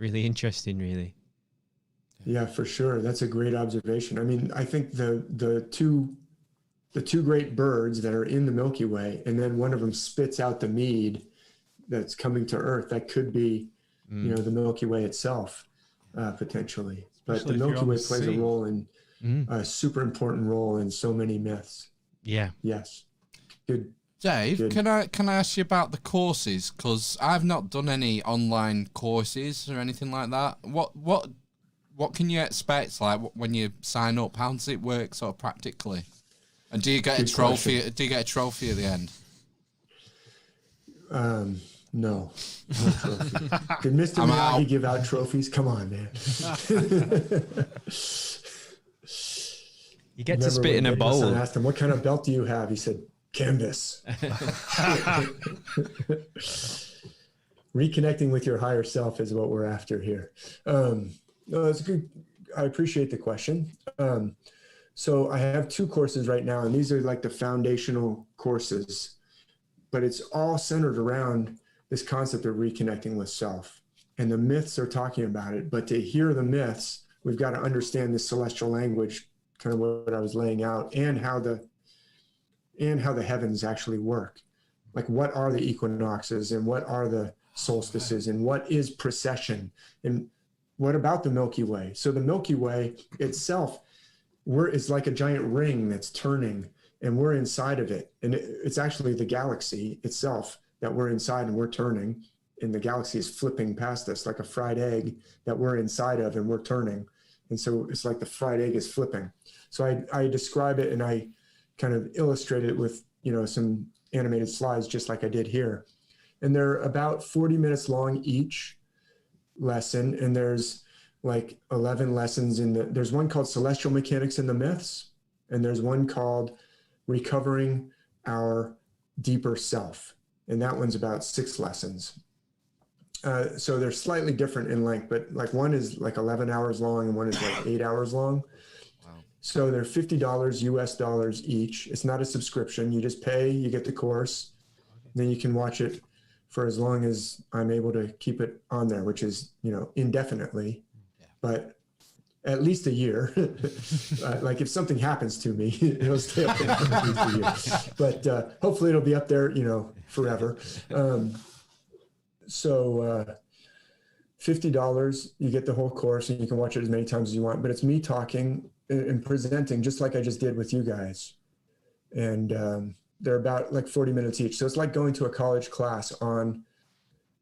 really interesting, really. Yeah, for sure. That's a great observation. I mean, I think the two great birds that are in the Milky Way, and then one of them spits out the mead that's coming to Earth. That could be, the Milky Way itself, potentially. But the Milky Way plays a role in a super important role in so many myths. Yeah. Yes. Good. Dave, Good. can I ask you about the courses? Because I've not done any online courses or anything like that. What can you expect, like, when you sign up? How does it work, sort of practically? And do you get a trophy? Question. Do you get a trophy at the end? No trophy. Did Mr. Miyagi give out trophies? Come on, man. You get to spit in a bowl. I asked him, what kind of belt do you have? He said, canvas. Reconnecting with your higher self is what we're after here. No, it's good. I appreciate the question. So I have 2 courses right now, and these are like the foundational courses, but it's all centered around this concept of reconnecting with self. And the myths are talking about it, but to hear the myths, we've got to understand the celestial language, kind of what I was laying out, and how the heavens actually work. Like, what are the equinoxes, and what are the solstices, and what is precession, and what about the Milky Way? So the Milky Way itself, it's like a giant ring that's turning, and we're inside of it. And it's actually the galaxy itself that we're inside, and we're turning, and the galaxy is flipping past us like a fried egg that we're inside of, and we're turning. And so it's like the fried egg is flipping. So I describe it, and I kind of illustrate it with, some animated slides, just like I did here. And they're about 40 minutes long each lesson. And there's like 11 lessons there's one called Celestial Mechanics in the Myths. And there's one called Recovering Our Deeper Self. And that one's about 6 lessons. So they're slightly different in length, but like one is like 11 hours long and one is like 8 hours long. Wow. So they're $50 US dollars each. It's not a subscription. You just pay, you get the course, then you can watch it for as long as I'm able to keep it on there, which is, indefinitely, but at least a year. Like if something happens to me, it'll stay up there for at least a year. But hopefully it'll be up there, forever. So $50, you get the whole course, and you can watch it as many times as you want. But it's me talking and presenting just like I just did with you guys. And they're about like 40 minutes each. So it's like going to a college class on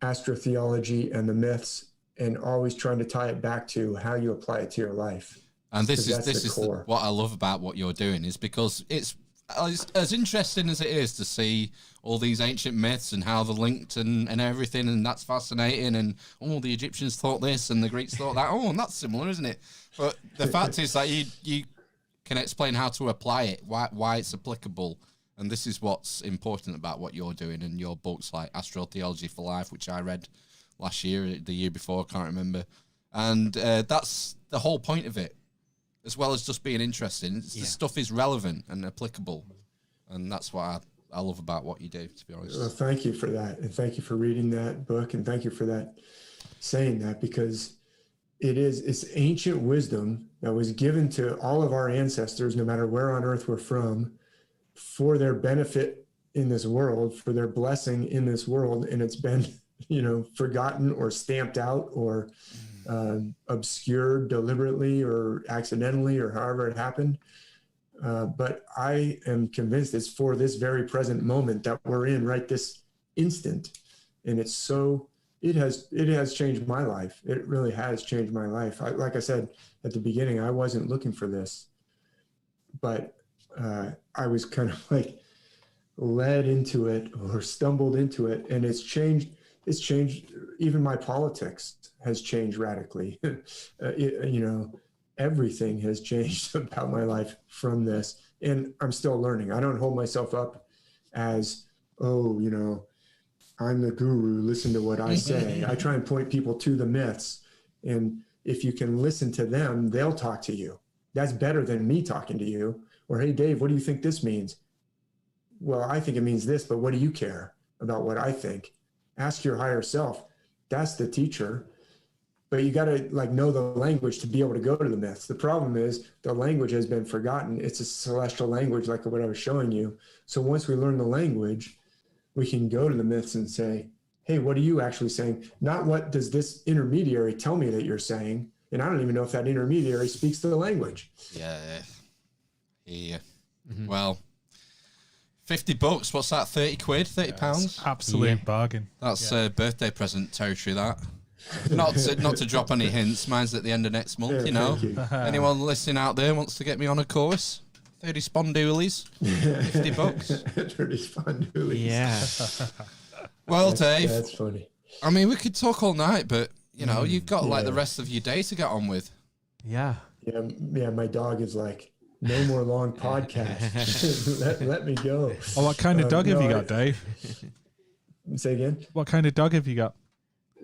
astrotheology and the myths, and always trying to tie it back to how you apply it to your life. And this is what I love about what you're doing, is because it's as interesting as it is to see all these ancient myths and how they're linked and everything, and that's fascinating, and the Egyptians thought this and the Greeks thought that, and that's similar, isn't it? But the fact is that you can explain how to apply it, why it's applicable. And this is what's important about what you're doing in your books, like Astrotheology for Life, which I read last year, the year before, I can't remember. And that's the whole point of it, as well as just being interesting. The stuff is relevant and applicable. And that's what I love about what you do, to be honest. Well, thank you for that. And thank you for reading that book. And thank you for saying that, because it's ancient wisdom that was given to all of our ancestors, no matter where on earth we're from, for their benefit in this world, for their blessing in this world. And it's been, forgotten or stamped out or obscured deliberately or accidentally, or however it happened. But I am convinced it's for this very present moment that we're in right this instant. And it has changed my life. It really has changed my life. Like I said at the beginning, I wasn't looking for this, but I was kind of like led into it or stumbled into it, and it's changed. Even my politics has changed radically. Everything has changed about my life from this, and I'm still learning. I don't hold myself up as, I'm the guru, listen to what I say. I try and point people to the myths, and if you can listen to them, they'll talk to you. That's better than me talking to you. Or, hey, Dave, what do you think this means? Well, I think it means this, but what do you care about what I think? Ask your higher self. That's the teacher. but you got to like know the language to be able to go to the myths. The problem is the language has been forgotten. It's a celestial language, like what I was showing you. So once we learn the language, we can go to the myths and say, hey, what are you actually saying? Not what does this intermediary tell me that you're saying? And I don't even know if that intermediary speaks the language. Yeah. Well, 50 bucks, what's that, 30 quid, 30 pounds? Absolute bargain. That's birthday present territory, that. Not to drop any hints, mine's at the end of next month, you know. Anyone listening out there wants to get me on a course? 30 spondoolies, 50 bucks. 30 spondoolies. Yeah. Well, Dave. That's funny. I mean, we could talk all night, but, you know, you've got like the rest of your day to get on with. Yeah. Yeah, my dog is like, no more long podcasts. let me go. Oh, what kind of dog have you got, Dave? Say again? What kind of dog have you got?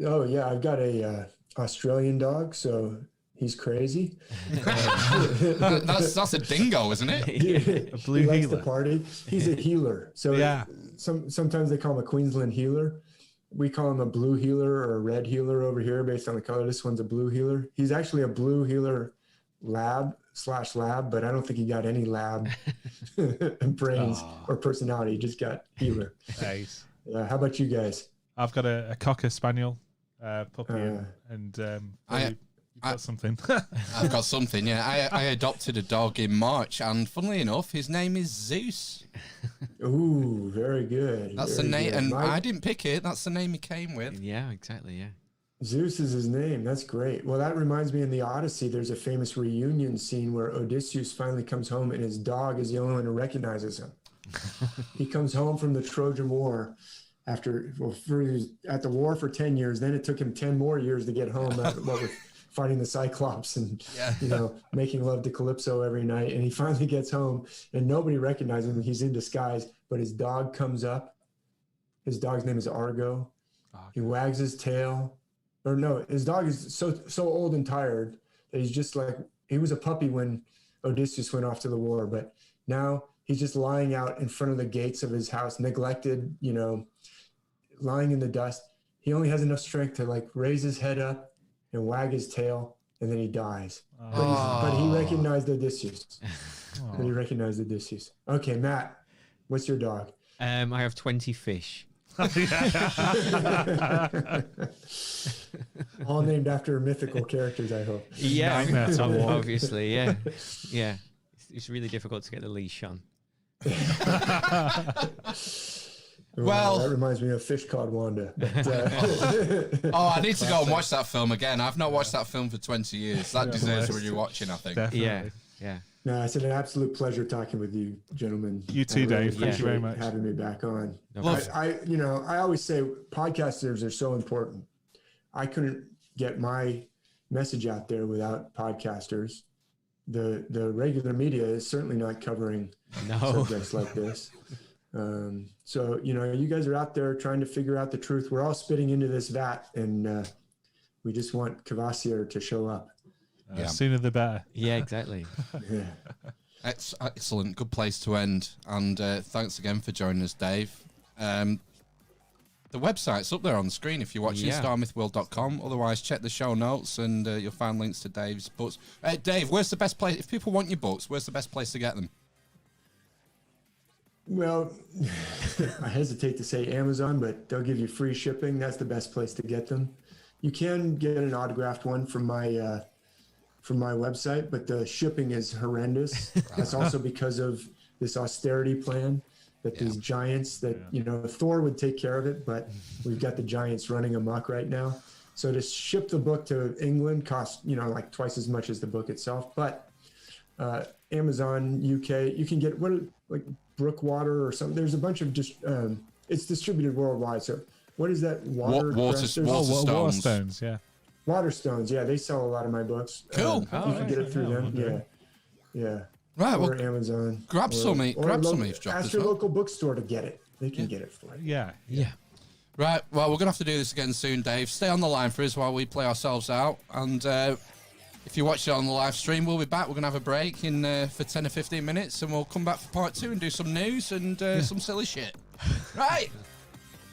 Oh, yeah, I've got a Australian dog, so he's crazy. That's a dingo, isn't it? A blue he likes healer. to party. He's a healer. So Yeah. Sometimes they call him a Queensland healer. We call him a blue healer or a red healer over here based on the color. This one's a blue healer. He's actually a blue healer lab, but I don't think he got any lab brains or personality. He just got healer. Nice. How about you guys? I've got a Cocker Spaniel puppy, and you've got something. I've got something, yeah. I adopted a dog in March, and funnily enough, his name is Zeus. Ooh, very good. That's very the name, good. and I didn't pick it. That's the name he came with. Yeah, exactly, yeah. Zeus is his name. That's great. Well, that reminds me, in the Odyssey, there's a famous reunion scene where Odysseus finally comes home and his dog is the only one who recognizes him. He comes home from the Trojan War after, at the war for 10 years. Then it took him 10 more years to get home with fighting the Cyclops and, making love to Calypso every night. And he finally gets home and nobody recognizes him. He's in disguise, but his dog comes up. His dog's name is Argo. He wags his tail. Or no, his dog is so old and tired that he's just like, he was a puppy when Odysseus went off to the war, but now he's just lying out in front of the gates of his house, neglected, lying in the dust. He only has enough strength to like raise his head up and wag his tail, and then he dies. But he recognized Odysseus. Okay, Matt, what's your dog? I have 20 fish. All named after mythical characters, I hope. Yeah, obviously, yeah. Yeah. It's really difficult to get the leash on. Well, that reminds me of Fish Called Wanda. But, I need to go and watch that film again. I've not watched that film for 20 years. That deserves a rewatching, I think. Definitely. Yeah. No, it's an absolute pleasure talking with you, gentlemen. You too, Dave. Thank you very much. Having me back on. No, I always say podcasters are so important. I couldn't get my message out there without podcasters. The regular media is certainly not covering subjects like this. So, you guys are out there trying to figure out the truth. We're all spitting into this vat, and we just want Kvasir to show up. Sooner the better. Yeah, exactly. Yeah. Excellent. Good place to end. And thanks again for joining us, Dave. The website's up there on the screen if you're watching, starmythworld.com. Otherwise, check the show notes and you'll find links to Dave's books. Dave, where's the best place? If people want your books, where's the best place to get them? Well, I hesitate to say Amazon, but they'll give you free shipping. That's the best place to get them. You can get an autographed one from my website, but the shipping is horrendous. That's also because of this austerity plan that these giants that, Thor would take care of it, but we've got the giants running amok right now. So to ship the book to England costs, like twice as much as the book itself. But Amazon, UK, you can get Brookwater or something. There's a bunch of it's distributed worldwide. So what is that? Waterstones, yeah. Waterstones, yeah, they sell a lot of my books. Cool. You can get it through them. Yeah. Right. Or Amazon. Grab some Eavesdroppers. Ask your local bookstore to get it. They can get it for you. Yeah. Right. Well, we're going to have to do this again soon, Dave. Stay on the line for us while we play ourselves out. And if you watch it on the live stream, we'll be back. We're going to have a break for 10 or 15 minutes, and we'll come back for part 2 and do some news and some silly shit. Right.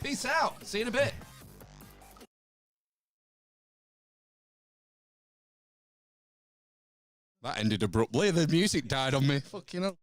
Peace out. See you in a bit. That ended abruptly. The music died on me. Fucking hell.